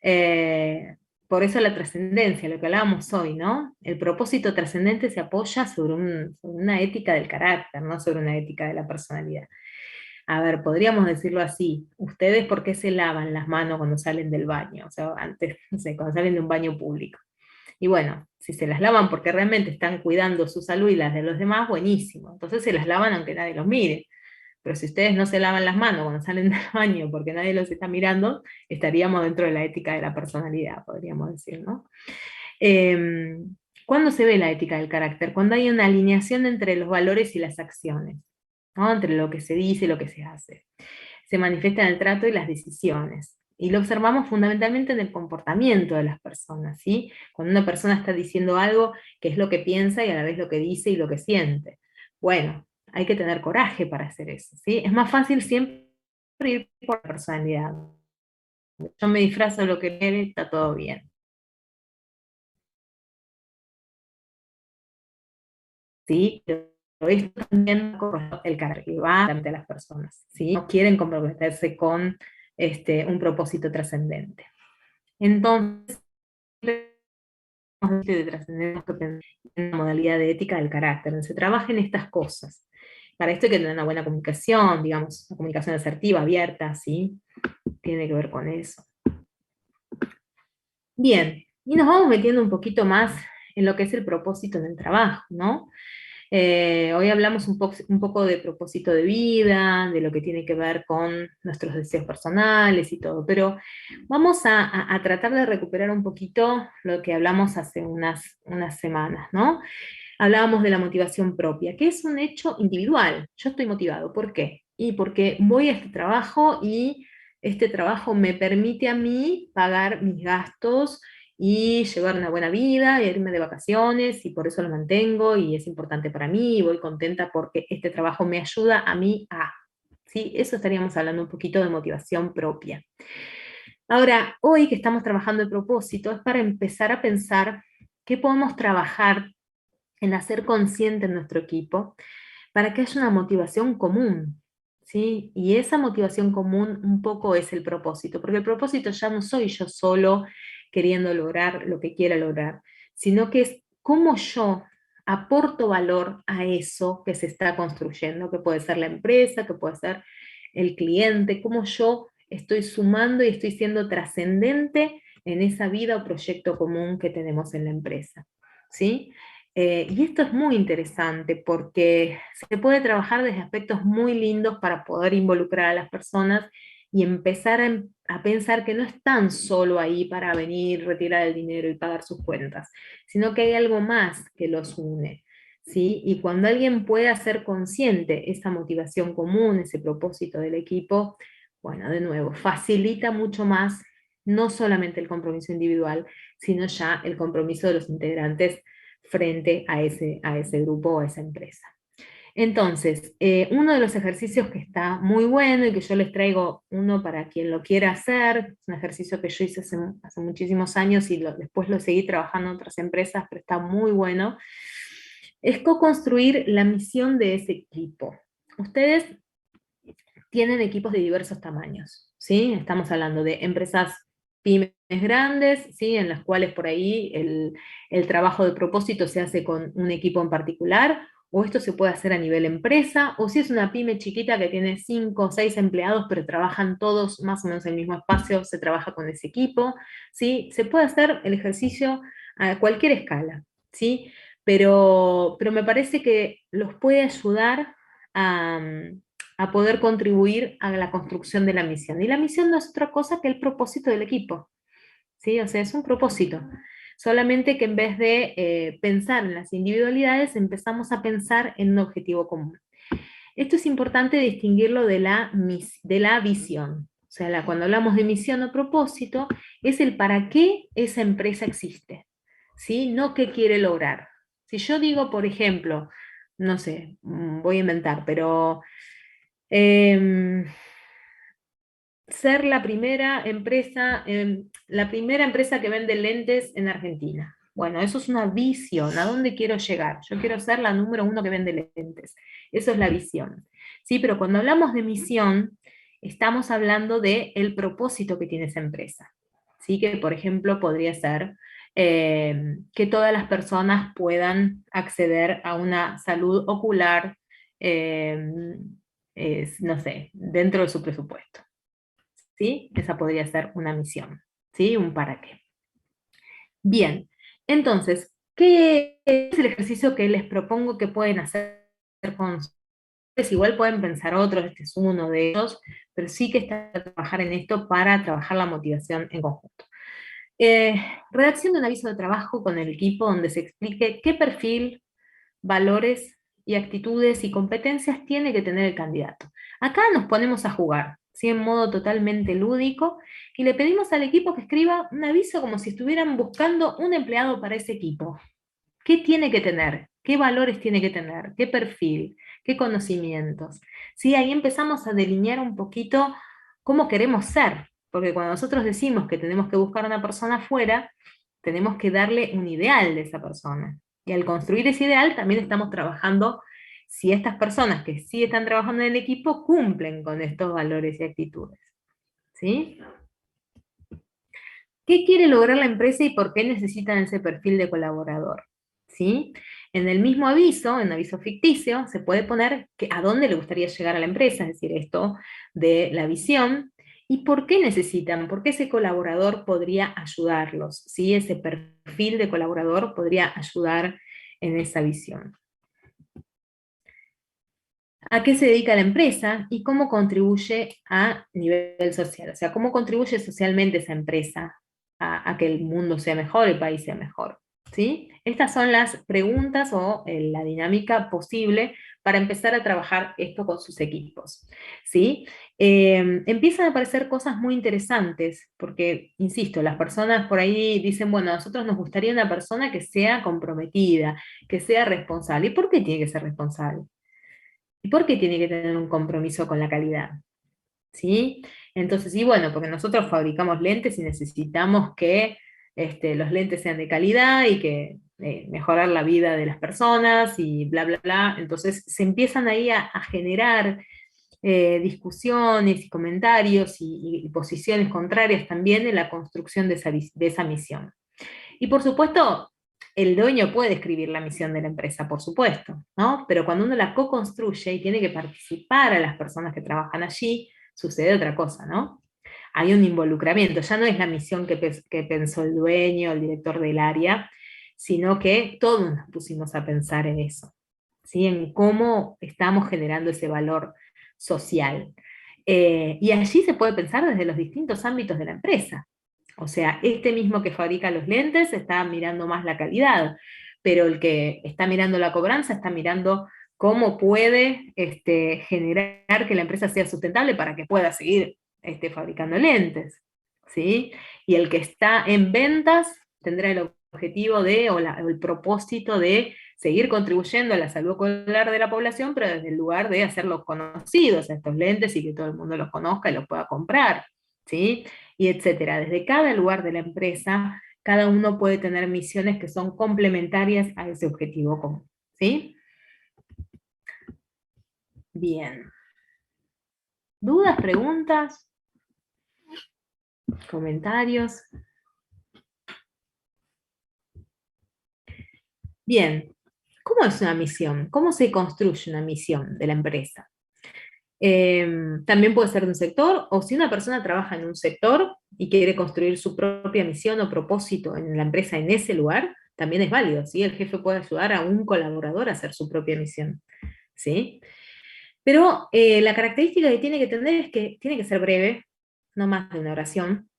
Eh, por eso la trascendencia, lo que hablábamos hoy, ¿no? El propósito trascendente se apoya sobre una ética del carácter, no sobre una ética de la personalidad. A ver, podríamos decirlo así, ¿ustedes por qué se lavan las manos cuando salen del baño? O sea, antes, no sé, cuando salen de un baño público. Y bueno, si se las lavan porque realmente están cuidando su salud y las de los demás, buenísimo. Entonces se las lavan aunque nadie los mire. Pero si ustedes no se lavan las manos cuando salen del baño porque nadie los está mirando, estaríamos dentro de la ética de la personalidad, podríamos decir, ¿no? Eh, ¿Cuándo se ve la ética del carácter? Cuando hay una alineación entre los valores y las acciones, ¿no? Entre lo que se dice y lo que se hace. Se manifiesta en el trato y las decisiones. Y lo observamos fundamentalmente en el comportamiento de las personas, ¿sí? Cuando una persona está diciendo algo, que es lo que piensa y a la vez lo que dice y lo que siente. Bueno, hay que tener coraje para hacer eso, ¿sí? Es más fácil siempre ir por la personalidad. Yo me disfrazo de lo que quiere, está todo bien. ¿Sí? Pero esto también el carácter que va ante las personas, ¿sí? No quieren comprometerse con un propósito trascendente. Entonces, de trascendencia que pensar en la modalidad de ética del carácter, donde se trabaja en estas cosas. Para esto hay que tener una buena comunicación, digamos, una comunicación asertiva, abierta, ¿sí? Tiene que ver con eso. Bien, y nos vamos metiendo un poquito más en lo que es el propósito en el trabajo, ¿no? Hoy hablamos un poco de propósito de vida, de lo que tiene que ver con nuestros deseos personales y todo, pero vamos a tratar de recuperar un poquito lo que hablamos hace unas semanas, ¿no? Hablábamos de la motivación propia, que es un hecho individual. Yo estoy motivado, ¿por qué? Y porque voy a este trabajo y este trabajo me permite a mí pagar mis gastos y llevar una buena vida, y irme de vacaciones, y por eso lo mantengo, y es importante para mí, y voy contenta porque este trabajo me ayuda a mí a. ¿Sí? Eso estaríamos hablando un poquito de motivación propia. Ahora, hoy que estamos trabajando el propósito, es para empezar a pensar qué podemos trabajar en hacer consciente en nuestro equipo para que haya una motivación común, ¿sí? Y esa motivación común un poco es el propósito, porque el propósito ya no soy yo solo queriendo lograr lo que quiera lograr, sino que es cómo yo aporto valor a eso que se está construyendo, que puede ser la empresa, que puede ser el cliente, cómo yo estoy sumando y estoy siendo trascendente en esa vida o proyecto común que tenemos en la empresa, ¿sí? Y esto es muy interesante porque se puede trabajar desde aspectos muy lindos para poder involucrar a las personas y empezar a pensar que no están solo ahí para venir, retirar el dinero y pagar sus cuentas, sino que hay algo más que los une, ¿sí? Y cuando alguien puede hacer consciente esa motivación común, ese propósito del equipo, bueno, de nuevo, facilita mucho más no solamente el compromiso individual, sino ya el compromiso de los integrantes frente a ese grupo o a esa empresa. Entonces, uno de los ejercicios que está muy bueno y que yo les traigo uno para quien lo quiera hacer, es un ejercicio que yo hice hace muchísimos años y después lo seguí trabajando en otras empresas, pero está muy bueno, es co-construir la misión de ese equipo. Ustedes tienen equipos de diversos tamaños, ¿sí? Estamos hablando de empresas pymes grandes, ¿sí? En las cuales por ahí el trabajo de propósito se hace con un equipo en particular, o esto se puede hacer a nivel empresa, o si es una pyme chiquita que tiene 5 o 6 empleados, pero trabajan todos más o menos en el mismo espacio, se trabaja con ese equipo, ¿sí? Se puede hacer el ejercicio a cualquier escala, ¿sí? Pero me parece que los puede ayudar a, a poder contribuir a la construcción de la misión. Y la misión no es otra cosa que el propósito del equipo, ¿sí? O sea, es un propósito. Solamente que en vez de pensar en las individualidades, empezamos a pensar en un objetivo común. Esto es importante distinguirlo de la visión. O sea, cuando hablamos de misión o propósito, es el para qué esa empresa existe, ¿sí? No qué quiere lograr. Si yo digo, por ejemplo, no sé, voy a inventar, pero em, ser la primera empresa que vende lentes en Argentina. Bueno, eso es una visión. ¿A dónde quiero llegar? Yo quiero ser la número uno que vende lentes. Eso es la visión. Sí, pero cuando hablamos de misión, estamos hablando de el propósito que tiene esa empresa. Sí, que por ejemplo podría ser que todas las personas puedan acceder a una salud ocular, eh, no sé, dentro de su presupuesto. ¿Sí? Esa podría ser una misión, ¿sí? Un para qué. Bien, entonces, ¿qué es el ejercicio que les propongo que pueden hacer con ustedes? Igual pueden pensar otros, este es uno de ellos, pero sí que está a trabajar en esto para trabajar la motivación en conjunto. Eh, Redacción de un aviso de trabajo con el equipo donde se explique qué perfil, valores y actitudes y competencias tiene que tener el candidato. Acá nos ponemos a jugar, ¿sí? En modo totalmente lúdico, y le pedimos al equipo que escriba un aviso como si estuvieran buscando un empleado para ese equipo. ¿Qué tiene que tener? ¿Qué valores tiene que tener? ¿Qué perfil? ¿Qué conocimientos? ¿Sí? Ahí empezamos a delinear un poquito cómo queremos ser, porque cuando nosotros decimos que tenemos que buscar a una persona afuera, tenemos que darle un ideal de esa persona. Y al construir ese ideal también estamos trabajando si estas personas que sí están trabajando en el equipo cumplen con estos valores y actitudes. ¿Sí? ¿Qué quiere lograr la empresa y por qué necesitan ese perfil de colaborador? ¿Sí? En el mismo aviso, en aviso ficticio, se puede poner a dónde le gustaría llegar a la empresa, es decir, esto de la visión, y por qué necesitan, por qué ese colaborador podría ayudarlos, ¿sí? Ese perfil de colaborador podría ayudar en esa visión. ¿A qué se dedica la empresa y cómo contribuye a nivel social? O sea, cómo contribuye socialmente esa empresa a que el mundo sea mejor, el país sea mejor. ¿Sí? Estas son las preguntas o la dinámica posible para empezar a trabajar esto con sus equipos. ¿Sí? Empiezan a aparecer cosas muy interesantes, porque, insisto, las personas por ahí dicen, bueno, a nosotros nos gustaría una persona que sea comprometida, que sea responsable. ¿Y por qué tiene que ser responsable? ¿Y por qué tiene que tener un compromiso con la calidad? ¿Sí? Entonces, y bueno, porque nosotros fabricamos lentes y necesitamos que los lentes sean de calidad y que mejorar la vida de las personas y bla, bla, bla. Entonces se empiezan ahí a generar discusiones y comentarios y posiciones contrarias también en la construcción de esa misión. Y por supuesto, el dueño puede escribir la misión de la empresa, por supuesto, ¿no? Pero cuando uno la co-construye y tiene que participar a las personas que trabajan allí, sucede otra cosa, ¿no? Hay un involucramiento, ya no es la misión que pensó el dueño, el director del área, sino que todos nos pusimos a pensar en eso, ¿sí? En cómo estamos generando ese valor social. Y allí se puede pensar desde los distintos ámbitos de la empresa. O sea, este mismo que fabrica los lentes está mirando más la calidad, pero el que está mirando la cobranza está mirando cómo puede generar que la empresa sea sustentable para que pueda seguir fabricando lentes, ¿sí? Y el que está en ventas tendrá el objetivo o el propósito de seguir contribuyendo a la salud ocular de la población, pero desde el lugar de hacerlos conocidos a estos lentes y que todo el mundo los conozca y los pueda comprar, ¿sí? Y etcétera. Desde cada lugar de la empresa, cada uno puede tener misiones que son complementarias a ese objetivo común, ¿sí? Bien. ¿Dudas, preguntas, comentarios? Bien. ¿Cómo es una misión? ¿Cómo se construye una misión de la empresa? También puede ser de un sector, o si una persona trabaja en un sector y quiere construir su propia misión o propósito en la empresa en ese lugar, también es válido, ¿sí? El jefe puede ayudar a un colaborador a hacer su propia misión, ¿sí? Pero la característica que tiene que tener es que tiene que ser breve, no más de una oración,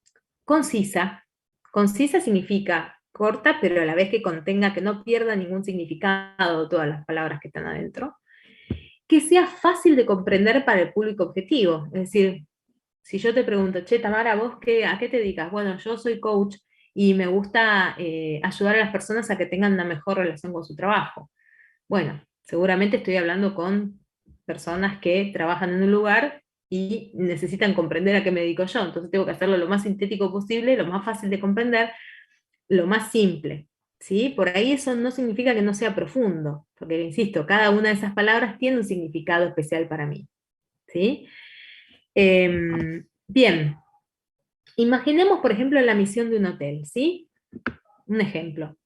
concisa. Concisa significa corta, pero a la vez que contenga, que no pierda ningún significado todas las palabras que están adentro, que sea fácil de comprender para el público objetivo. Es decir, si yo te pregunto, che, Tamara, ¿vos a qué te dedicas? Bueno, yo soy coach y me gusta ayudar a las personas a que tengan una mejor relación con su trabajo. Bueno, seguramente estoy hablando con personas que trabajan en un lugar y necesitan comprender a qué me dedico yo. Entonces tengo que hacerlo lo más sintético posible, lo más fácil de comprender, lo más simple. ¿Sí? Por ahí eso no significa que no sea profundo, porque, insisto, cada una de esas palabras tiene un significado especial para mí. ¿Sí? Bien, imaginemos, por ejemplo, la misión de un hotel, ¿sí? Un ejemplo.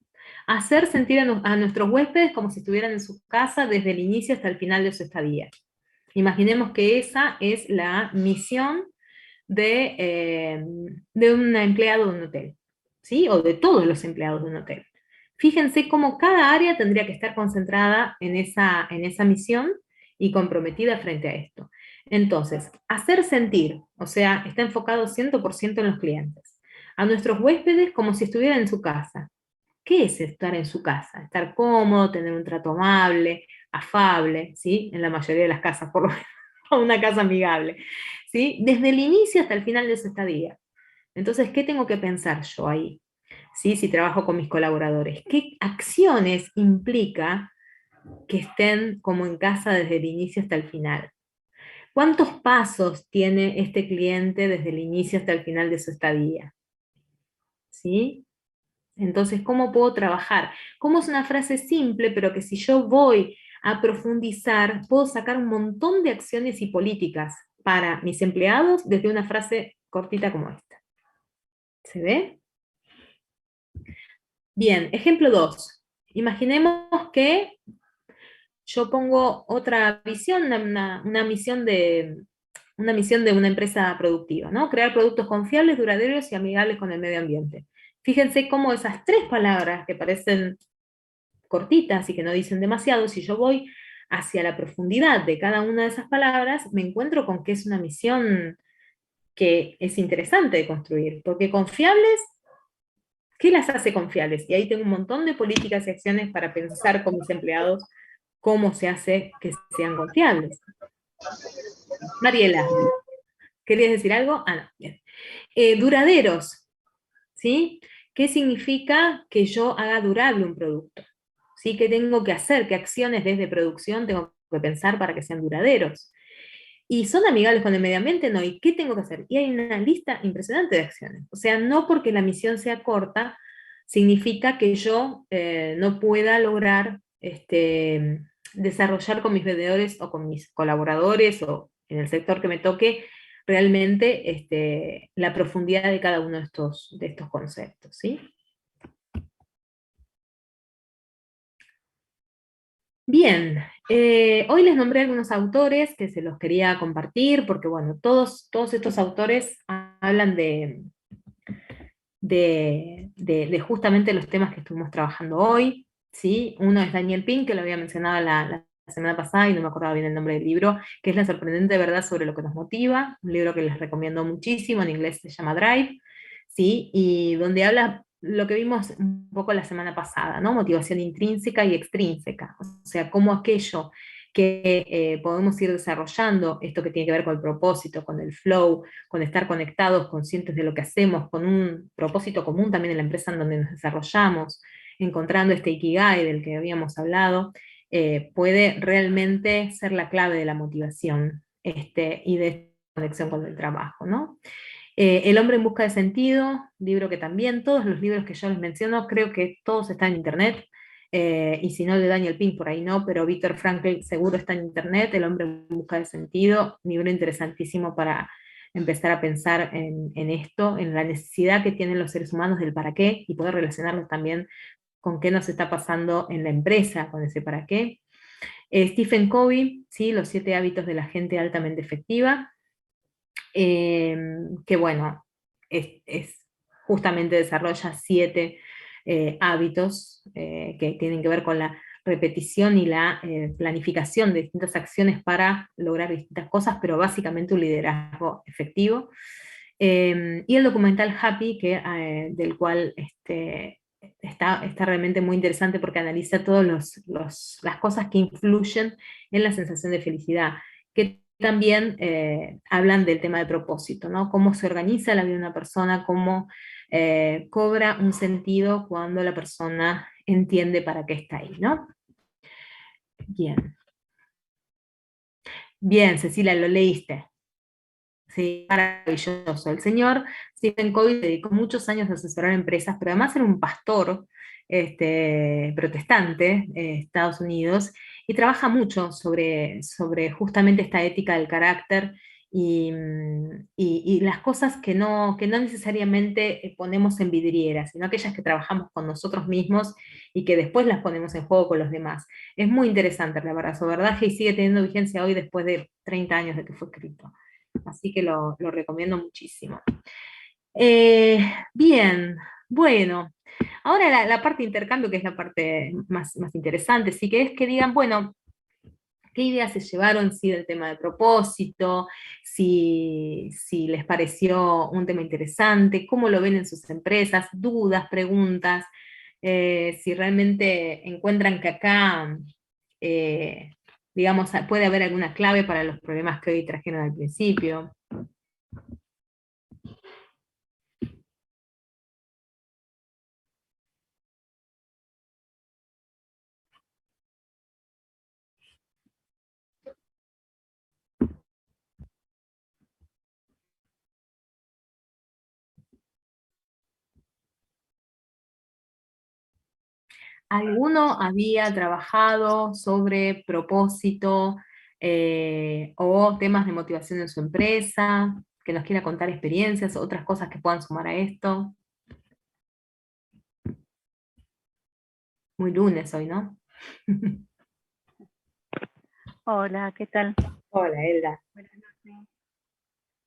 Hacer sentir a nuestros huéspedes como si estuvieran en su casa desde el inicio hasta el final de su estadía. Imaginemos que esa es la misión de un empleado de un hotel, ¿sí? O de todos los empleados de un hotel. Fíjense cómo cada área tendría que estar concentrada en esa misión y comprometida frente a esto. Entonces, hacer sentir, o sea, está enfocado 100% en los clientes, a nuestros huéspedes como si estuvieran en su casa. ¿Qué es estar en su casa? Estar cómodo, tener un trato amable, afable, ¿sí? En la mayoría de las casas, por lo menos, una casa amigable, ¿sí? Desde el inicio hasta el final de su estadía. Entonces, ¿qué tengo que pensar yo ahí? ¿Sí? Si trabajo con mis colaboradores. ¿Qué acciones implica que estén como en casa desde el inicio hasta el final? ¿Cuántos pasos tiene este cliente desde el inicio hasta el final de su estadía? ¿Sí? Entonces, ¿cómo puedo trabajar? ¿Cómo es una frase simple, pero que si yo voy a profundizar, puedo sacar un montón de acciones y políticas para mis empleados desde una frase cortita como esta? ¿Se ve? Bien, ejemplo 2. Imaginemos que yo pongo otra visión, una misión de una empresa productiva, ¿no? Crear productos confiables, duraderos y amigables con el medio ambiente. Fíjense cómo esas tres palabras que parecen cortitas y que no dicen demasiado, si yo voy hacia la profundidad de cada una de esas palabras, me encuentro con que es una misión que es interesante de construir, porque confiables, ¿qué las hace confiables? Y ahí tengo un montón de políticas y acciones para pensar con mis empleados cómo se hace que sean confiables. Mariela, ¿querías decir algo? Ah, no, bien. Duraderos, ¿sí? ¿Qué significa que yo haga durable un producto? ¿Sí? ¿Qué tengo que hacer? ¿Qué acciones desde producción tengo que pensar para que sean duraderos? ¿Y son amigables con el medio ambiente? No. ¿Y qué tengo que hacer? Y hay una lista impresionante de acciones. O sea, no porque la misión sea corta, significa que yo no pueda lograr desarrollar con mis vendedores o con mis colaboradores o en el sector que me toque realmente la profundidad de cada uno de estos conceptos, ¿sí? Bien, hoy les nombré algunos autores que se los quería compartir, porque bueno, todos estos autores hablan de justamente los temas que estuvimos trabajando hoy, ¿sí? Uno es Daniel Pink, que lo había mencionado la semana pasada y no me acordaba bien el nombre del libro, que es La sorprendente verdad sobre lo que nos motiva, un libro que les recomiendo muchísimo, en inglés se llama Drive, ¿sí? Y donde habla lo que vimos un poco la semana pasada, ¿no? Motivación intrínseca y extrínseca, o sea, cómo aquello que podemos ir desarrollando, esto que tiene que ver con el propósito, con el flow, con estar conectados, conscientes de lo que hacemos, con un propósito común también en la empresa en donde nos desarrollamos, encontrando este ikigai del que habíamos hablado, puede realmente ser la clave de la motivación y de esta conexión con el trabajo, ¿no? El hombre en busca de sentido, libro que también, todos los libros que yo les menciono, creo que todos están en internet, y si no, de Daniel Pink por ahí no, pero Viktor Frankl seguro está en internet, El hombre en busca de sentido, libro interesantísimo para empezar a pensar en esto, en la necesidad que tienen los seres humanos del para qué, y poder relacionarlos también con qué nos está pasando en la empresa con ese para qué. Stephen Covey, ¿sí? Los 7 hábitos de la gente altamente efectiva, que bueno, justamente desarrolla 7 hábitos que tienen que ver con la repetición y la planificación de distintas acciones para lograr distintas cosas, pero básicamente un liderazgo efectivo. Y el documental Happy, del cual está realmente muy interesante porque analiza todas las cosas que influyen en la sensación de felicidad, que también hablan del tema de propósito, ¿no? Cómo se organiza la vida de una persona, cómo cobra un sentido cuando la persona entiende para qué está ahí, ¿no? Bien. Bien, Cecilia, lo leíste. Sí, maravilloso. El señor Stephen Covey dedicó muchos años a asesorar empresas, pero además era un pastor protestante de Estados Unidos y trabaja mucho sobre justamente esta ética del carácter y las cosas que no necesariamente ponemos en vidrieras, sino aquellas que trabajamos con nosotros mismos y que después las ponemos en juego con los demás. Es muy interesante, la verdad, su verdad, y sigue teniendo vigencia hoy después de 30 años de que fue escrito. Así que lo recomiendo muchísimo. Bien, bueno, ahora la parte de intercambio, que es la parte más interesante, sí que es que digan, bueno, qué ideas se llevaron, sí, del tema de propósito, si les pareció un tema interesante, cómo lo ven en sus empresas, dudas, preguntas, si realmente encuentran que acá, digamos, puede haber alguna clave para los problemas que hoy trajeron al principio. ¿Alguno había trabajado sobre propósito o temas de motivación en su empresa? Que nos quiera contar experiencias, otras cosas que puedan sumar a esto. Muy lunes hoy, ¿no? Hola, ¿qué tal? Hola, Elda. Buenas noches.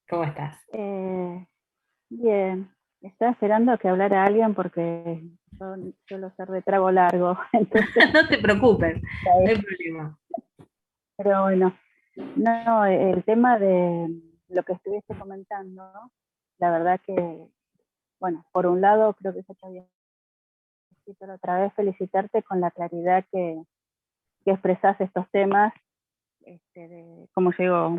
¿Cómo estás? Bien, estaba esperando a que hablara alguien porque yo suelo ser de trago largo, entonces, No te preocupes, no hay problema. pero bueno, no, el tema de lo que estuviste comentando, ¿no? La verdad que, bueno, por un lado creo que ya te había escrito la otra vez, felicitarte con la claridad que expresas estos temas, de, como digo,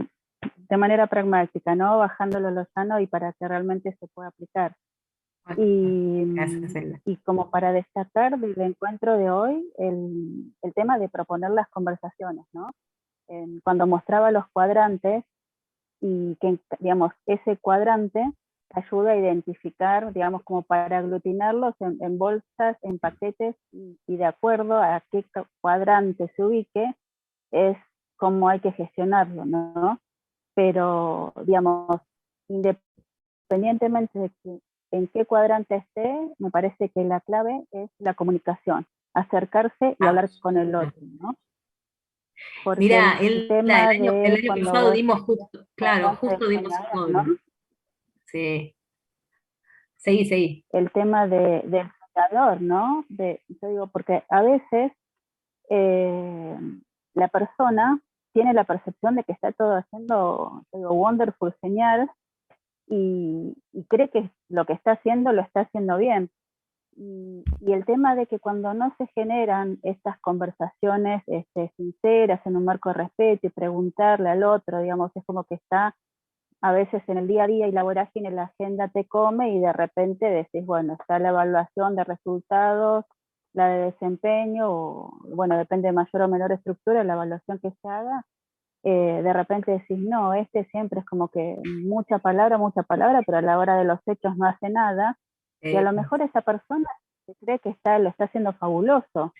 de manera pragmática, ¿no? Bajándolo a lo sano y para que realmente se pueda aplicar. Gracias, Elda. Y como para destacar del encuentro de hoy, el tema de proponer las conversaciones, ¿no? Cuando mostraba los cuadrantes, y que, digamos, ese cuadrante ayuda a identificar, digamos, como para aglutinarlos en bolsas, en paquetes, y de acuerdo a qué cuadrante se ubique, es cómo hay que gestionarlo, ¿no? Pero, digamos, independientemente de en qué cuadrante esté, me parece que la clave es la comunicación, acercarse y hablar con el otro, ¿no? Porque Mira, el tema el de año cuando pasado vos dimos justo, claro, hablaste del justo dimos un soñador, ¿no? módulo. Sí, seguí, seguí. El tema del soñador, ¿no? Yo digo, porque a veces eh, la persona tiene la percepción de que está todo haciendo, yo digo, wonderful, genial, y cree que lo que está haciendo lo está haciendo bien. Y el tema de que cuando no se generan estas conversaciones sinceras, en un marco de respeto, y preguntarle al otro, digamos, es como que está a veces en el día a día y la vorágine, la agenda te come, y de repente decís, bueno, está la evaluación de resultados, la de desempeño, o bueno, depende de mayor o menor estructura, la evaluación que se haga. De repente decís, no, siempre es como que mucha palabra, pero a la hora de los hechos no hace nada, y a lo mejor esa persona se cree que lo está haciendo fabuloso.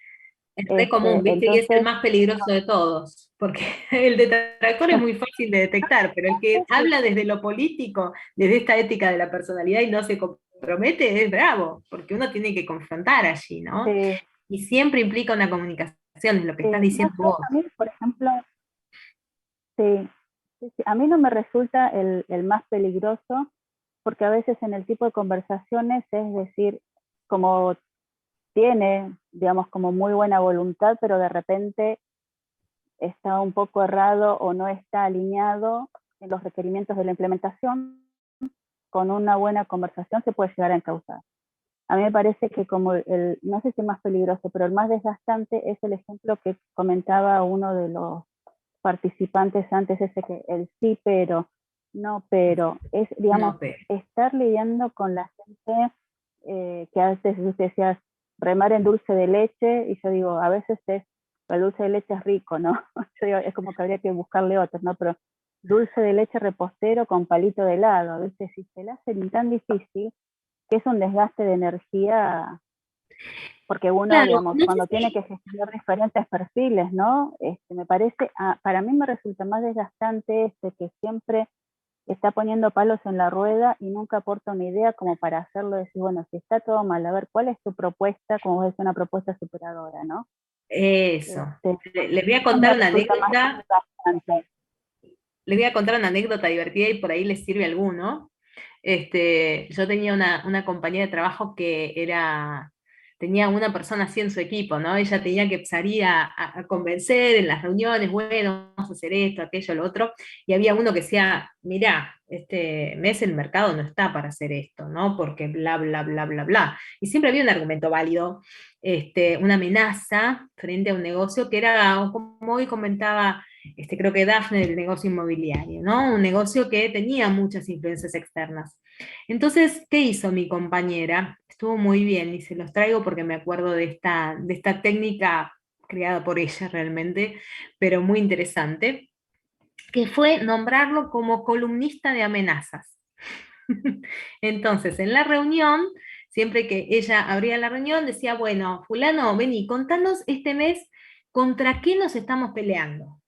Es re común, ¿viste? Y es el Entonces, más peligroso de todos, porque el detractor es muy fácil de detectar, pero el que habla desde lo político, desde esta ética de la personalidad y no se compromete, es bravo, porque uno tiene que confrontar allí, ¿no? sí, Y siempre implica una comunicación, es lo que estás no diciendo sé, vos. a mí, por ejemplo, sí, sí, sí, a mí no me resulta el más peligroso, porque a veces en el tipo de conversaciones, es decir, como tiene, digamos, como muy buena voluntad, pero de repente está un poco errado o no está alineado en los requerimientos de la implementación, con una buena conversación se puede llegar a encauzar. A mí me parece que como no sé si más peligroso, pero el más desgastante es el ejemplo que comentaba uno de los participantes antes, ese que el sí, pero, es, digamos, No, pero estar lidiando con la gente que a veces usted decía remar en dulce de leche, y yo digo, a veces el dulce de leche es rico, ¿no? Yo digo, es como que habría que buscarle otros, ¿no? Pero dulce de leche repostero con palito de helado, ¿viste? Si se le hace tan difícil, que es un desgaste de energía, porque uno, claro, digamos, no sé cuando tiene si que gestionar diferentes perfiles, ¿no? Me parece, para mí me resulta más desgastante que siempre está poniendo palos en la rueda y nunca aporta una idea como para hacerlo, decir, bueno, si está todo mal, a ver, ¿cuál es tu propuesta? Como es una propuesta superadora, ¿no? eso. Este, Les voy a Eso contar me una resulta más anécdota, desgastante. les voy a contar una anécdota divertida y por ahí les sirve a alguno. Yo tenía una compañera de trabajo que tenía una persona así en su equipo, ¿no? Ella tenía que salir a convencer en las reuniones, bueno, vamos a hacer esto, aquello, lo otro, y había uno que decía, mirá, este mes el mercado no está para hacer esto, ¿no? Porque bla, bla, bla, bla, bla. Y siempre había un argumento válido, una amenaza frente a un negocio que era, como hoy comentaba, creo que Dafne, del negocio inmobiliario, ¿no? Un negocio que tenía muchas influencias externas. Entonces, ¿qué hizo mi compañera? Estuvo muy bien y se los traigo porque me acuerdo de esta técnica creada por ella realmente, pero muy interesante, que fue nombrarlo como columnista de amenazas. Entonces, en la reunión, siempre que ella abría la reunión, decía, bueno, fulano, vení, contanos este mes contra qué nos estamos peleando.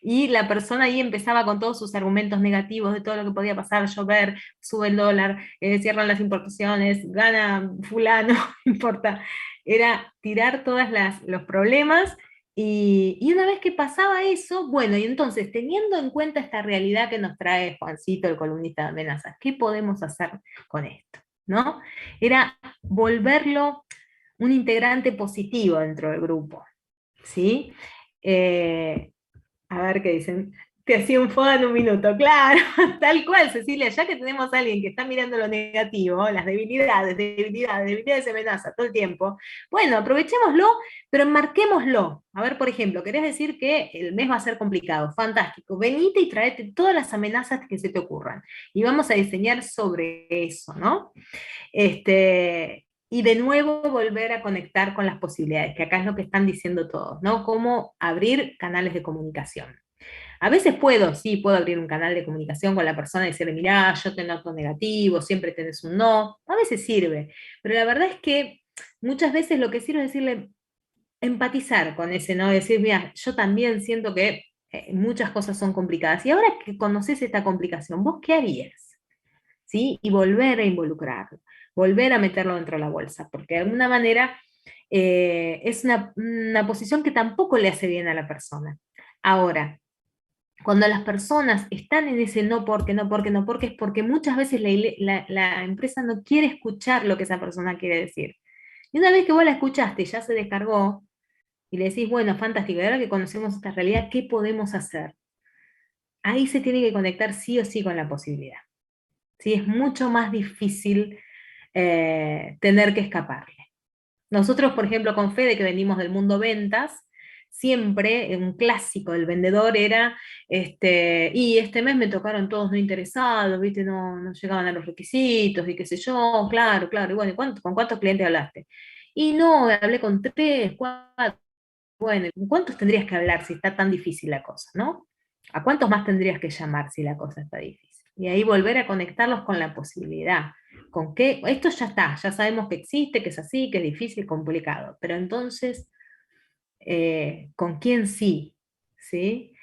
Y la persona ahí empezaba con todos sus argumentos negativos de todo lo que podía pasar, llover, sube el dólar, cierran las importaciones, gana fulano, no importa. Era tirar todos los problemas y una vez que pasaba eso, bueno, y entonces teniendo en cuenta esta realidad que nos trae Juancito, el columnista de amenazas, ¿qué podemos hacer con esto? ¿No? Era volverlo un integrante positivo dentro del grupo, ¿sí? Eh, a ver qué dicen. Te hacía un foda en un minuto, claro, tal cual, Cecilia, ya que tenemos a alguien que está mirando lo negativo, las debilidades, debilidades, debilidades y amenazas todo el tiempo, bueno, aprovechémoslo, pero enmarquémoslo. A ver, por ejemplo, querés decir que el mes va a ser complicado, fantástico, venite y traete todas las amenazas que se te ocurran, y vamos a diseñar sobre eso, ¿no? Y de nuevo volver a conectar con las posibilidades, que acá es lo que están diciendo todos, ¿no? Cómo abrir canales de comunicación. A veces puedo, sí, puedo abrir un canal de comunicación con la persona y decirle, mirá, yo te noto negativo, siempre tenés un no, a veces sirve, pero la verdad es que muchas veces lo que sirve es decirle, empatizar con ese no, decir, mira, yo también siento que muchas cosas son complicadas, y ahora que conoces esta complicación, ¿vos qué harías? ¿Sí? Y volver a involucrarlo, volver a meterlo dentro de la bolsa, porque de alguna manera es una posición que tampoco le hace bien a la persona. Ahora, cuando las personas están en ese no porque, no porque, no porque, es porque muchas veces la empresa no quiere escuchar lo que esa persona quiere decir. Y una vez que vos la escuchaste y ya se descargó, y le decís, bueno, fantástico, y ahora que conocemos esta realidad, ¿qué podemos hacer? Ahí se tiene que conectar sí o sí con la posibilidad. ¿Sí? Es mucho más difícil tener que escaparle. Nosotros, por ejemplo, con Fede, que venimos del mundo ventas, siempre un clásico del vendedor era, y este mes me tocaron todos no interesados, ¿viste? No, no llegaban a los requisitos, y qué sé yo, claro, claro, y bueno, ¿con cuántos clientes hablaste? Y no, hablé con 3, 4, bueno, ¿con cuántos tendrías que hablar si está tan difícil la cosa, no? ¿A cuántos más tendrías que llamar si la cosa está difícil? Y ahí volver a conectarlos con la posibilidad, con que esto ya está, ya sabemos que existe, que es así, que es difícil, complicado, pero entonces, ¿con quién sí? ¿Sí?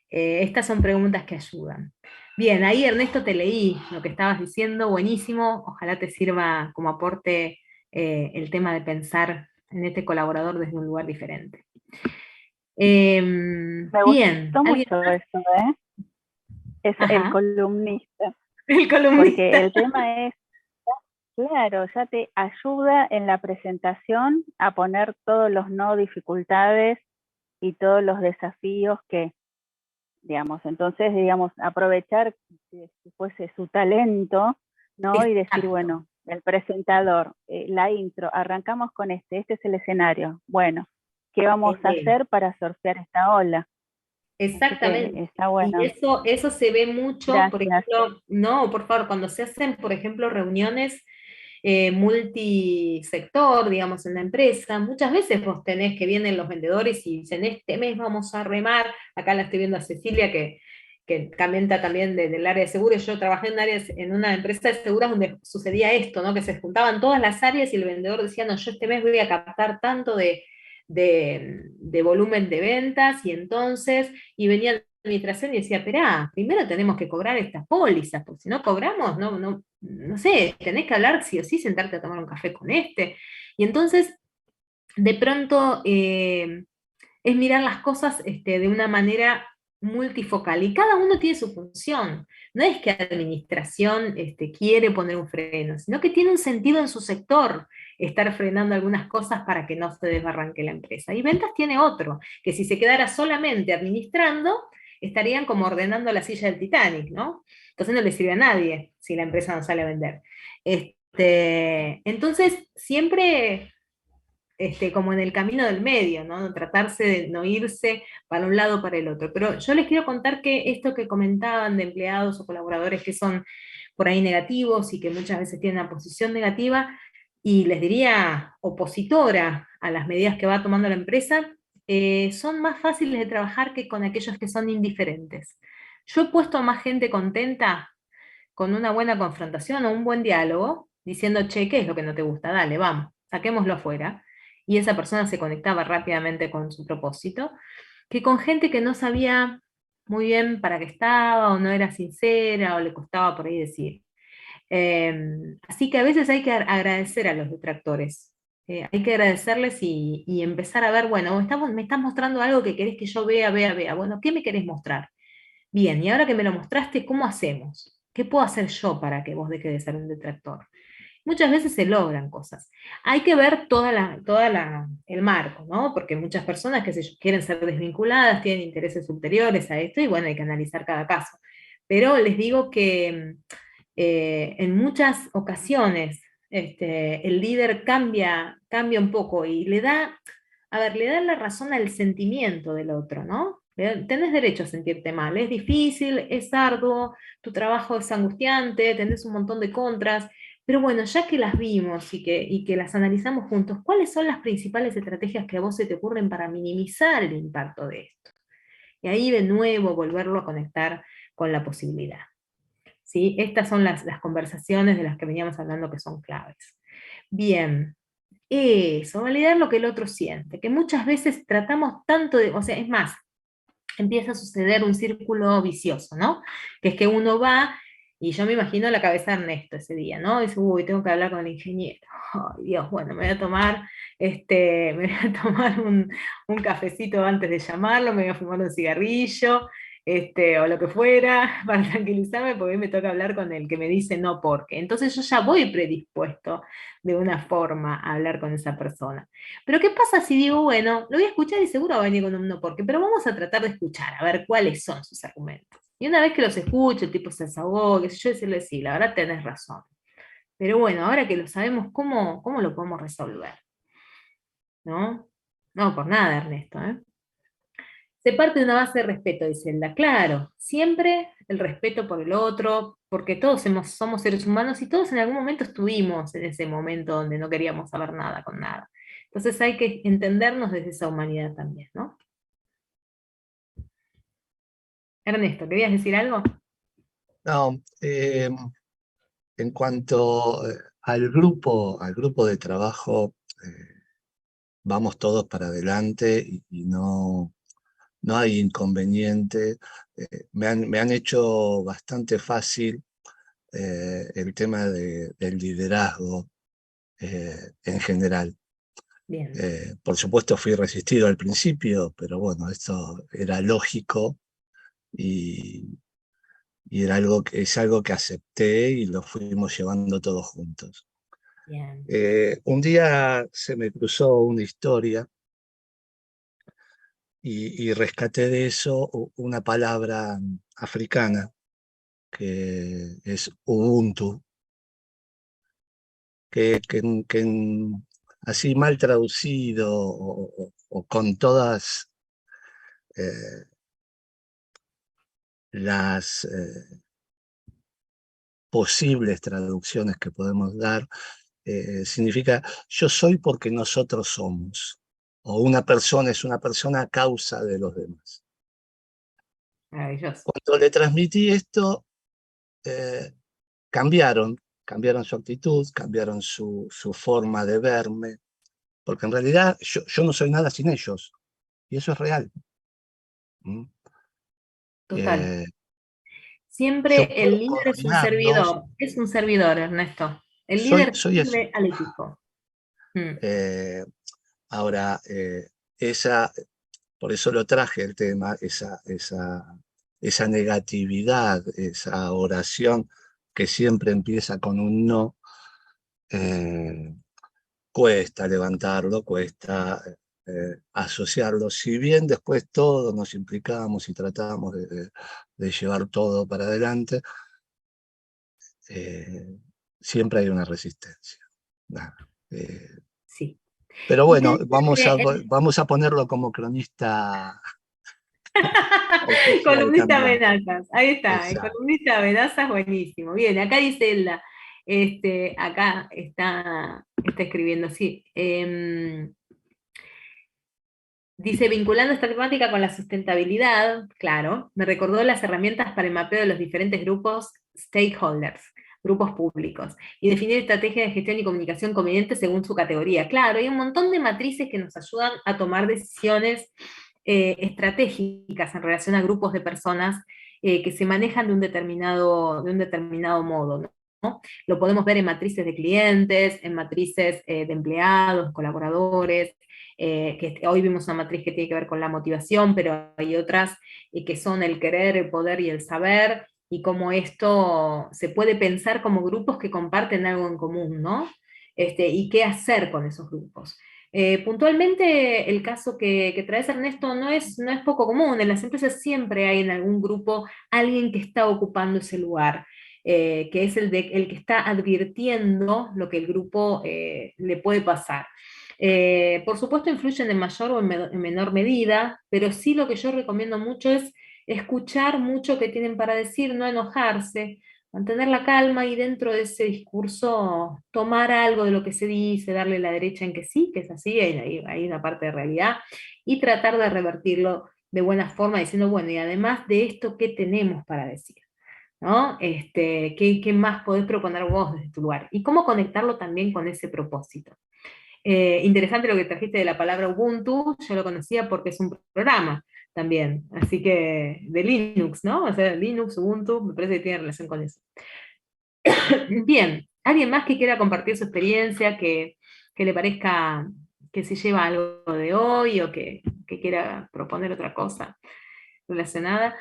Estas son preguntas que ayudan. Bien, ahí Ernesto te leí lo que estabas diciendo, buenísimo, ojalá te sirva como aporte el tema de pensar en este colaborador desde un lugar diferente. Me Bien, gustó ¿alguien mucho más? eso, es el Ajá, columnista, el porque columnista. el tema es, claro, ya te ayuda en la presentación a poner todos los no dificultades y todos los desafíos que, digamos, entonces, digamos, aprovechar si fuese su talento, ¿no? Y decir, Exacto, bueno, el presentador, la intro, arrancamos con este es el escenario. Bueno, ¿qué vamos a hacer para surfear esta ola? Así que exactamente. está Y bueno. eso se ve mucho, por Gracias. ejemplo, no, por favor, cuando se hacen, por ejemplo, reuniones multisector, digamos, en la empresa, muchas veces vos tenés que vienen los vendedores y dicen, este mes vamos a remar, acá la estoy viendo a Cecilia, que comenta también del área de seguros. Yo trabajé en una empresa de seguros donde sucedía esto, ¿no? Que se juntaban todas las áreas y el vendedor decía, no, yo este mes voy a captar tanto de volumen de ventas, y entonces, y venía la administración y decía, esperá, primero tenemos que cobrar estas pólizas, porque si no cobramos, no sé, tenés que hablar sí o sí, sentarte a tomar un café con este. Y entonces, de pronto, es mirar las cosas de una manera multifocal, y cada uno tiene su función. No es que la administración quiere poner un freno, sino que tiene un sentido en su sector estar frenando algunas cosas para que no se desbarranque la empresa. Y ventas tiene otro, que si se quedara solamente administrando, estarían como ordenando la silla del Titanic, ¿no? Entonces no le sirve a nadie si la empresa no sale a vender. Entonces, siempre como en el camino del medio, ¿no? Tratarse de no irse para un lado o para el otro. Pero yo les quiero contar que esto que comentaban de empleados o colaboradores que son por ahí negativos y que muchas veces tienen una posición negativa, y les diría opositora a las medidas que va tomando la empresa, son más fáciles de trabajar que con aquellos que son indiferentes. Yo he puesto a más gente contenta con una buena confrontación o un buen diálogo, diciendo, che, ¿qué es lo que no te gusta? Dale, vamos, saquémoslo afuera. Y esa persona se conectaba rápidamente con su propósito, que con gente que no sabía muy bien para qué estaba, o no era sincera, o le costaba por ahí decir. Así que a veces hay que agradecer a los detractores. Hay que agradecerles y empezar a ver, bueno, me estás mostrando algo que querés que yo vea, vea, vea. Bueno, ¿qué me querés mostrar? Bien, y ahora que me lo mostraste, ¿cómo hacemos? ¿Qué puedo hacer yo para que vos dejes de ser un detractor? Muchas veces se logran cosas. Hay que ver el marco, ¿no? Porque muchas personas que quieren ser desvinculadas, tienen intereses ulteriores a esto, y bueno, hay que analizar cada caso. Pero les digo que en muchas ocasiones el líder cambia un poco y le da la razón al sentimiento del otro, ¿no? Tenés derecho a sentirte mal, es difícil, es arduo, tu trabajo es angustiante, tenés un montón de contras, pero bueno, ya que las vimos y que las analizamos juntos, ¿cuáles son las principales estrategias que a vos se te ocurren para minimizar el impacto de esto? Y ahí de nuevo volverlo a conectar con la posibilidad. ¿Sí? Estas son las conversaciones de las que veníamos hablando que son claves. Bien, eso, validar lo que el otro siente, que muchas veces tratamos tanto de, o sea, es más, empieza a suceder un círculo vicioso, ¿no? Que es que uno va, y yo me imagino la cabeza de Ernesto ese día, ¿no? Dice, uy, tengo que hablar con el ingeniero. Ay, Dios, bueno, me voy a tomar, me voy a tomar un cafecito antes de llamarlo, me voy a fumar un cigarrillo, o lo que fuera, para tranquilizarme, porque hoy me toca hablar con el que me dice no porque. Entonces yo ya voy predispuesto de una forma a hablar con esa persona. Pero ¿qué pasa si digo, bueno, lo voy a escuchar y seguro va a venir con un no porque, pero vamos a tratar de escuchar, a ver cuáles son sus argumentos. Y una vez que los escucho, el tipo se desahogó, qué sé yo, decirle, sí, la verdad tenés razón. Pero bueno, ahora que lo sabemos, ¿cómo lo podemos resolver? ¿No? No, por nada, Ernesto, ¿eh? Se parte de una base de respeto, dice Elda. Claro, siempre el respeto por el otro, porque todos somos seres humanos y todos en algún momento estuvimos en ese momento donde no queríamos saber nada con nada. Entonces hay que entendernos desde esa humanidad también, ¿no? Ernesto, ¿querías decir algo? No, en cuanto al grupo de trabajo, vamos todos para adelante y no hay inconveniente. Me han hecho bastante fácil el tema del liderazgo en general. Bien, Por supuesto fui resistido al principio, pero bueno, esto era lógico y, y es algo que acepté y lo fuimos llevando todos juntos. bien. Un día se me cruzó una historia y rescaté de eso una palabra africana que es Ubuntu, que así mal traducido o con todas las posibles traducciones que podemos dar, significa yo soy porque nosotros somos, o una persona es una persona a causa de los demás. Maravilloso. Cuando le transmití esto, eh, cambiaron su actitud, cambiaron su forma de verme, porque en realidad yo no soy nada sin ellos, y eso es real. ¿Mm? Total. Yo Siempre el puedo líder coordinarlos, es un servidor, Ernesto. El líder soy eso. sirve al equipo. Mm, Eh, ahora, por eso lo traje el tema, esa negatividad, esa oración que siempre empieza con un no, eh, cuesta levantarlo, cuesta asociarlo. Si bien después todos nos implicamos y tratamos de llevar todo para adelante, eh, siempre hay una resistencia. Nada. sí. Pero Y te bueno, diría que vamos a ponerlo como cronista oficial columnista también. amenazas, ahí está, el Exacto. columnista amenazas, buenísimo. Bien, acá dice Elda, acá está escribiendo, sí. Dice, vinculando esta temática con la sustentabilidad, claro, me recordó las herramientas para el mapeo de los diferentes grupos stakeholders, grupos públicos, y definir estrategias de gestión y comunicación convenientes según su categoría. Claro, hay un montón de matrices que nos ayudan a tomar decisiones estratégicas en relación a grupos de personas que se manejan de un determinado modo, ¿no? Lo podemos ver en matrices de clientes, en matrices de empleados, colaboradores, que hoy vimos una matriz que tiene que ver con la motivación, pero hay otras que son el querer, el poder y el saber, y cómo esto se puede pensar como grupos que comparten algo en común, ¿no? Y qué hacer con esos grupos. Puntualmente, el caso que traes, Ernesto, no es poco común. En las empresas siempre hay en algún grupo alguien que está ocupando ese lugar, que es el que está advirtiendo lo que el grupo le puede pasar. Por supuesto, influyen en mayor o en menor medida, pero sí lo que yo recomiendo mucho es escuchar mucho que tienen para decir, no enojarse, mantener la calma y dentro de ese discurso tomar algo de lo que se dice, darle la derecha en que sí, que es así, hay una parte de realidad, y tratar de revertirlo de buena forma, diciendo, bueno, y además de esto, ¿qué tenemos para decir? ¿No? ¿Qué más podés proponer vos desde tu lugar? Y cómo conectarlo también con ese propósito. Interesante lo que trajiste de la palabra Ubuntu, yo lo conocía porque es un programa también, así que de Linux, ¿no? O sea, Linux, Ubuntu, me parece que tiene relación con eso. Bien, ¿alguien más que quiera compartir su experiencia, que le parezca que se lleva algo de hoy o que quiera proponer otra cosa relacionada?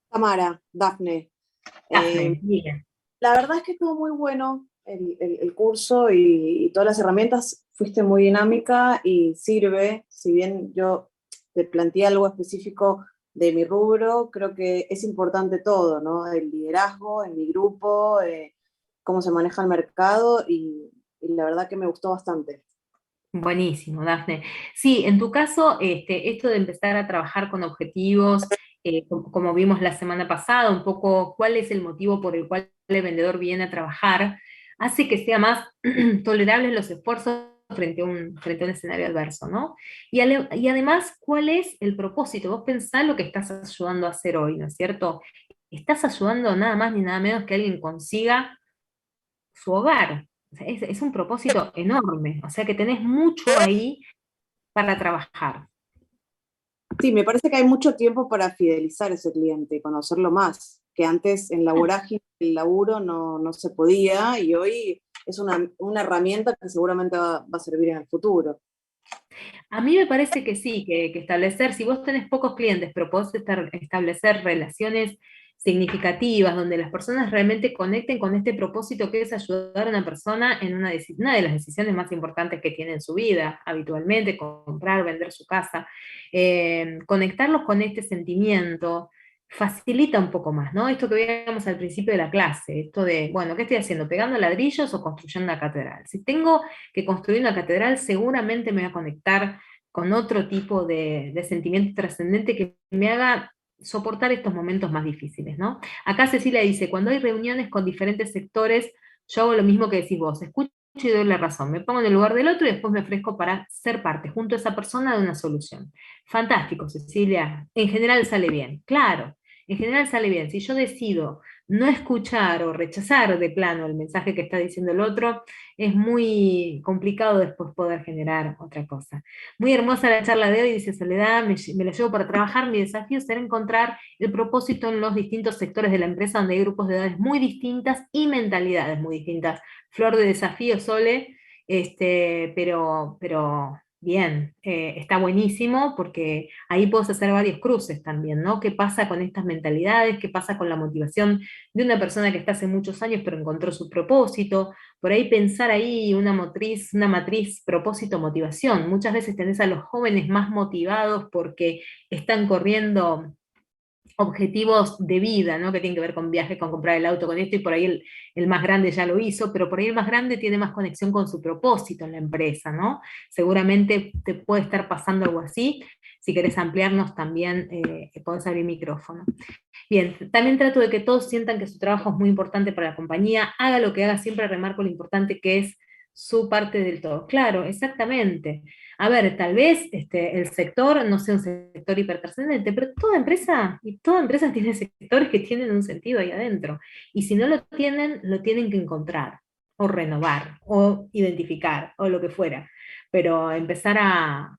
Tamara, Dafne. Dafne, bien. La verdad es que estuvo muy bueno el curso y todas las herramientas. Fuiste muy dinámica y sirve. Si bien yo te planteé algo específico de mi rubro, creo que es importante todo, ¿no? El liderazgo en mi grupo, cómo se maneja el mercado y la verdad que me gustó bastante. Buenísimo, Dafne. Sí, en tu caso, esto de empezar a trabajar con objetivos, como vimos la semana pasada, un poco cuál es el motivo por el cual el vendedor viene a trabajar, hace que sea más tolerables los esfuerzos frente a un escenario adverso, ¿no? Y además, ¿cuál es el propósito? Vos pensás lo que estás ayudando a hacer hoy, ¿no es cierto? Estás ayudando nada más ni nada menos que alguien consiga su hogar. O sea, es un propósito enorme, o sea que tenés mucho ahí para trabajar. Sí, me parece que hay mucho tiempo para fidelizar a ese cliente y conocerlo más, que antes en la vorágine del laburo no se podía y hoy es una herramienta que seguramente va a servir en el futuro. A mí me parece que sí, que establecer, si vos tenés pocos clientes, pero podés establecer relaciones significativas, donde las personas realmente conecten con este propósito que es ayudar a una persona en una de las decisiones más importantes que tiene en su vida, habitualmente, comprar, vender su casa, conectarlos con este sentimiento facilita un poco más, ¿no? Esto que veíamos al principio de la clase, esto de, bueno, ¿qué estoy haciendo? ¿Pegando ladrillos o construyendo una catedral? Si tengo que construir una catedral, seguramente me voy a conectar con otro tipo de sentimiento trascendente que me haga soportar estos momentos más difíciles, ¿no? Acá Cecilia dice, cuando hay reuniones con diferentes sectores, yo hago lo mismo que decís vos, escucho y doy la razón, me pongo en el lugar del otro y después me ofrezco para ser parte, junto a esa persona, de una solución. Fantástico, Cecilia, en general sale bien, claro, en general sale bien. Si yo decido no escuchar o rechazar de plano el mensaje que está diciendo el otro, es muy complicado después poder generar otra cosa. Muy hermosa la charla de hoy, dice Soledad, me la llevo para trabajar, mi desafío será encontrar el propósito en los distintos sectores de la empresa donde hay grupos de edades muy distintas y mentalidades muy distintas. Flor de desafío, Sole, pero bien, está buenísimo porque ahí puedes hacer varios cruces también, ¿no? ¿Qué pasa con estas mentalidades? ¿Qué pasa con la motivación de una persona que está hace muchos años pero encontró su propósito? Por ahí pensar ahí una matriz propósito-motivación. Muchas veces tenés a los jóvenes más motivados porque están corriendo objetivos de vida, ¿no? Que tienen que ver con viajes, con comprar el auto, con esto, y por ahí el más grande ya lo hizo, pero por ahí el más grande tiene más conexión con su propósito en la empresa, ¿no? Seguramente te puede estar pasando algo así. Si querés ampliarnos también, podés abrir micrófono. Bien, también trato de que todos sientan que su trabajo es muy importante para la compañía, haga lo que haga, siempre remarco lo importante que es su parte del todo. Claro, exactamente. A ver, tal vez el sector no sea un sector hipertrascendente, pero toda empresa, y toda empresa tiene sectores que tienen un sentido ahí adentro. Y si no lo tienen que encontrar, o renovar, o identificar, o lo que fuera. Pero empezar a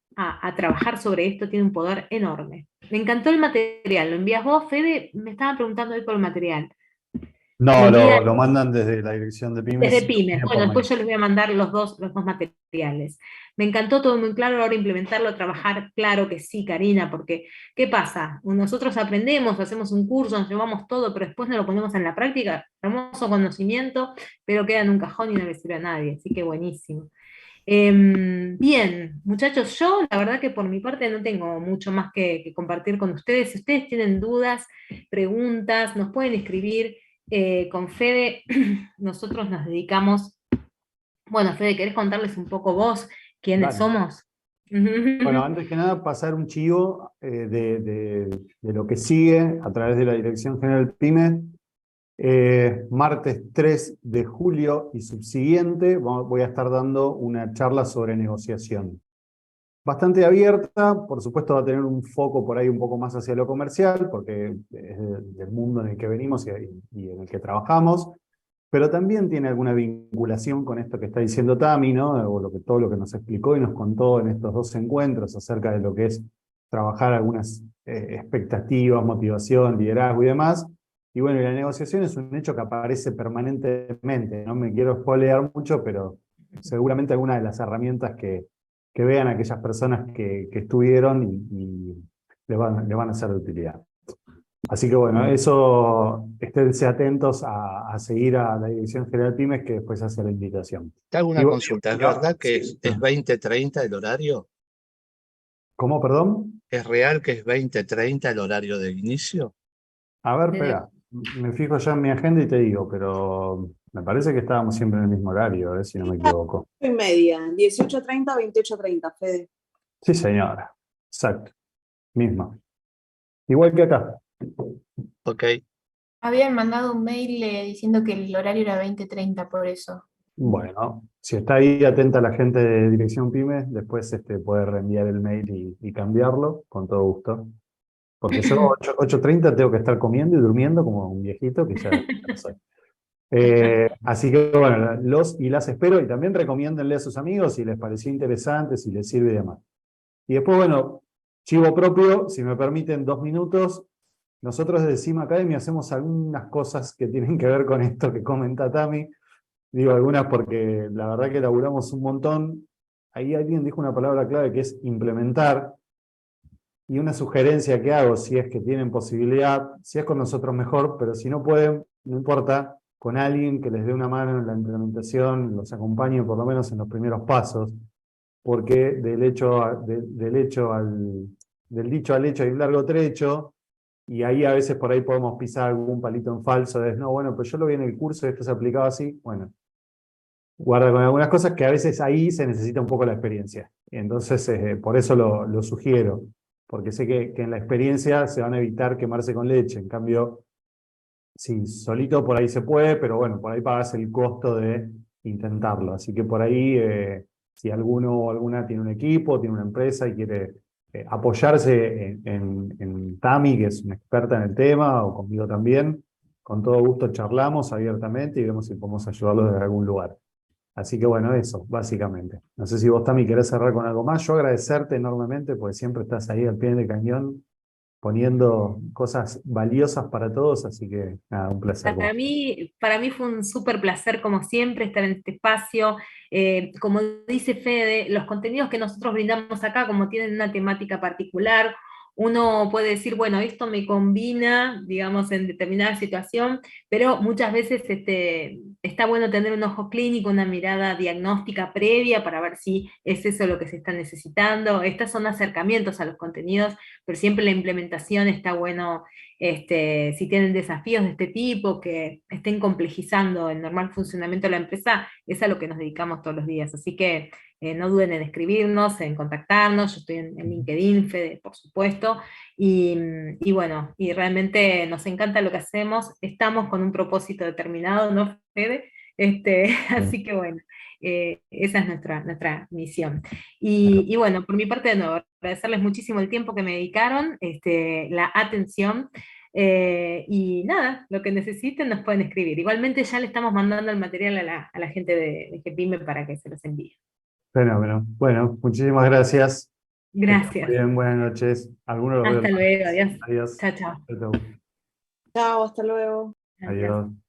trabajar sobre esto tiene un poder enorme. Me encantó el material. ¿Lo envías vos, Fede? Me estaba preguntando hoy por el material. ¿Lo No, envías lo mandan desde la dirección de desde Pymes y lo Pymes? envían Bueno, por después mail. yo les voy a mandar los dos materiales. Me encantó todo muy claro, ahora implementarlo, trabajar, claro que sí, Karina, porque ¿qué pasa? Nosotros aprendemos, hacemos un curso, nos llevamos todo, pero después no lo ponemos en la práctica, hermoso conocimiento, pero queda en un cajón y no le sirve a nadie, así que buenísimo. Bien, muchachos, yo la verdad que por mi parte no tengo mucho más que compartir con ustedes. Si ustedes tienen dudas, preguntas, nos pueden escribir con Fede. Nosotros nos dedicamos. Bueno, Fede, ¿querés contarles un poco vos quiénes Dale. somos? Bueno, antes que nada, pasar un chivo de lo que sigue a través de la Dirección General PYME. Martes 3 de julio y subsiguiente voy a estar dando una charla sobre negociación. Bastante abierta, por supuesto va a tener un foco por ahí un poco más hacia lo comercial, porque es del mundo en el que venimos y en el que trabajamos, pero también tiene alguna vinculación con esto que está diciendo Tami, ¿no? O todo lo que nos explicó y nos contó en estos 2 encuentros acerca de lo que es trabajar algunas expectativas, motivación, liderazgo y demás. Y bueno, y la negociación es un hecho que aparece permanentemente. No me quiero spoilear mucho, pero seguramente alguna de las herramientas que vean aquellas personas que estuvieron y le van a ser de utilidad. Así que bueno, eso, esténse atentos a seguir a la Dirección General PYME, que después hace la invitación. Te hago una consulta, ¿es verdad que Sí. es 20:30 el horario? ¿Cómo, perdón? ¿Es real que es 20:30 el horario de inicio? A ver, espera, me fijo ya en mi agenda y te digo, pero me parece que estábamos siempre en el mismo horario, a ver si no me equivoco. 9:30, 18:30, 28:30, Fede. Sí, señora, exacto, misma. Igual que acá. Ok, Habían mandado un mail diciendo que el horario era 20:30, por eso. Bueno, si está ahí atenta la gente de Dirección PYME, después puede reenviar el mail y cambiarlo, con todo gusto. Porque yo 8:30 tengo que estar comiendo y durmiendo como un viejito que ya no soy. Así que bueno, los y las espero y también recomiéndenle a sus amigos si les pareció interesante, si les sirve y demás. Y después, bueno, chivo propio, si me permiten 2 minutos, nosotros desde CIMA Academy hacemos algunas cosas que tienen que ver con esto que comenta Tami. Digo algunas porque la verdad que laburamos un montón. Ahí alguien dijo una palabra clave que es implementar. Y una sugerencia que hago, si es que tienen posibilidad, si es con nosotros mejor, pero si no pueden, no importa, con alguien que les dé una mano en la implementación, los acompañe por lo menos en los primeros pasos, porque del dicho al hecho hay un largo trecho, y ahí a veces por ahí podemos pisar algún palito en falso, de no, bueno, pues yo lo vi en el curso y esto se aplicaba así, bueno, guarda con algunas cosas que a veces ahí se necesita un poco la experiencia. Y entonces, por eso lo sugiero, porque sé que en la experiencia se van a evitar quemarse con leche. En cambio, sí, solito por ahí se puede, pero bueno, por ahí pagas el costo de intentarlo. Así que por ahí, si alguno o alguna tiene un equipo, tiene una empresa y quiere apoyarse en Tami, que es una experta en el tema, o conmigo también, con todo gusto charlamos abiertamente y vemos si podemos ayudarlos desde algún lugar. Así que bueno, eso, básicamente. No sé si vos, Tami, querés cerrar con algo más. Yo agradecerte enormemente, porque siempre estás ahí al pie del cañón, poniendo cosas valiosas para todos, así que nada, un placer. Para mí fue un súper placer, como siempre, estar en este espacio. Como dice Fede, los contenidos que nosotros brindamos acá, como tienen una temática particular, uno puede decir, bueno, esto me combina, digamos, en determinada situación, pero muchas veces está bueno tener un ojo clínico, una mirada diagnóstica previa para ver si es eso lo que se está necesitando. Estos son acercamientos a los contenidos, pero siempre la implementación está bueno. Si tienen desafíos de este tipo que estén complejizando el normal funcionamiento de la empresa, es a lo que nos dedicamos todos los días. Así que no duden en escribirnos, en contactarnos. Yo estoy en LinkedIn, Fede, por supuesto. Y bueno, y realmente nos encanta lo que hacemos. Estamos con un propósito determinado, ¿no, Fede? Así que bueno, esa es nuestra misión. Y bueno, por mi parte de nuevo, agradecerles muchísimo el tiempo que me dedicaron, la atención, y nada, lo que necesiten nos pueden escribir. Igualmente ya le estamos mandando el material a la gente de GPYME para que se los envíe. Fenómeno. Bueno, muchísimas gracias. Que estén muy Gracias. bien, buenas noches. Algunos los veo Hasta el luego, martes. adiós. Adiós. Chao, chao. Chau, chau. Chao, hasta luego. Adiós. Adiós.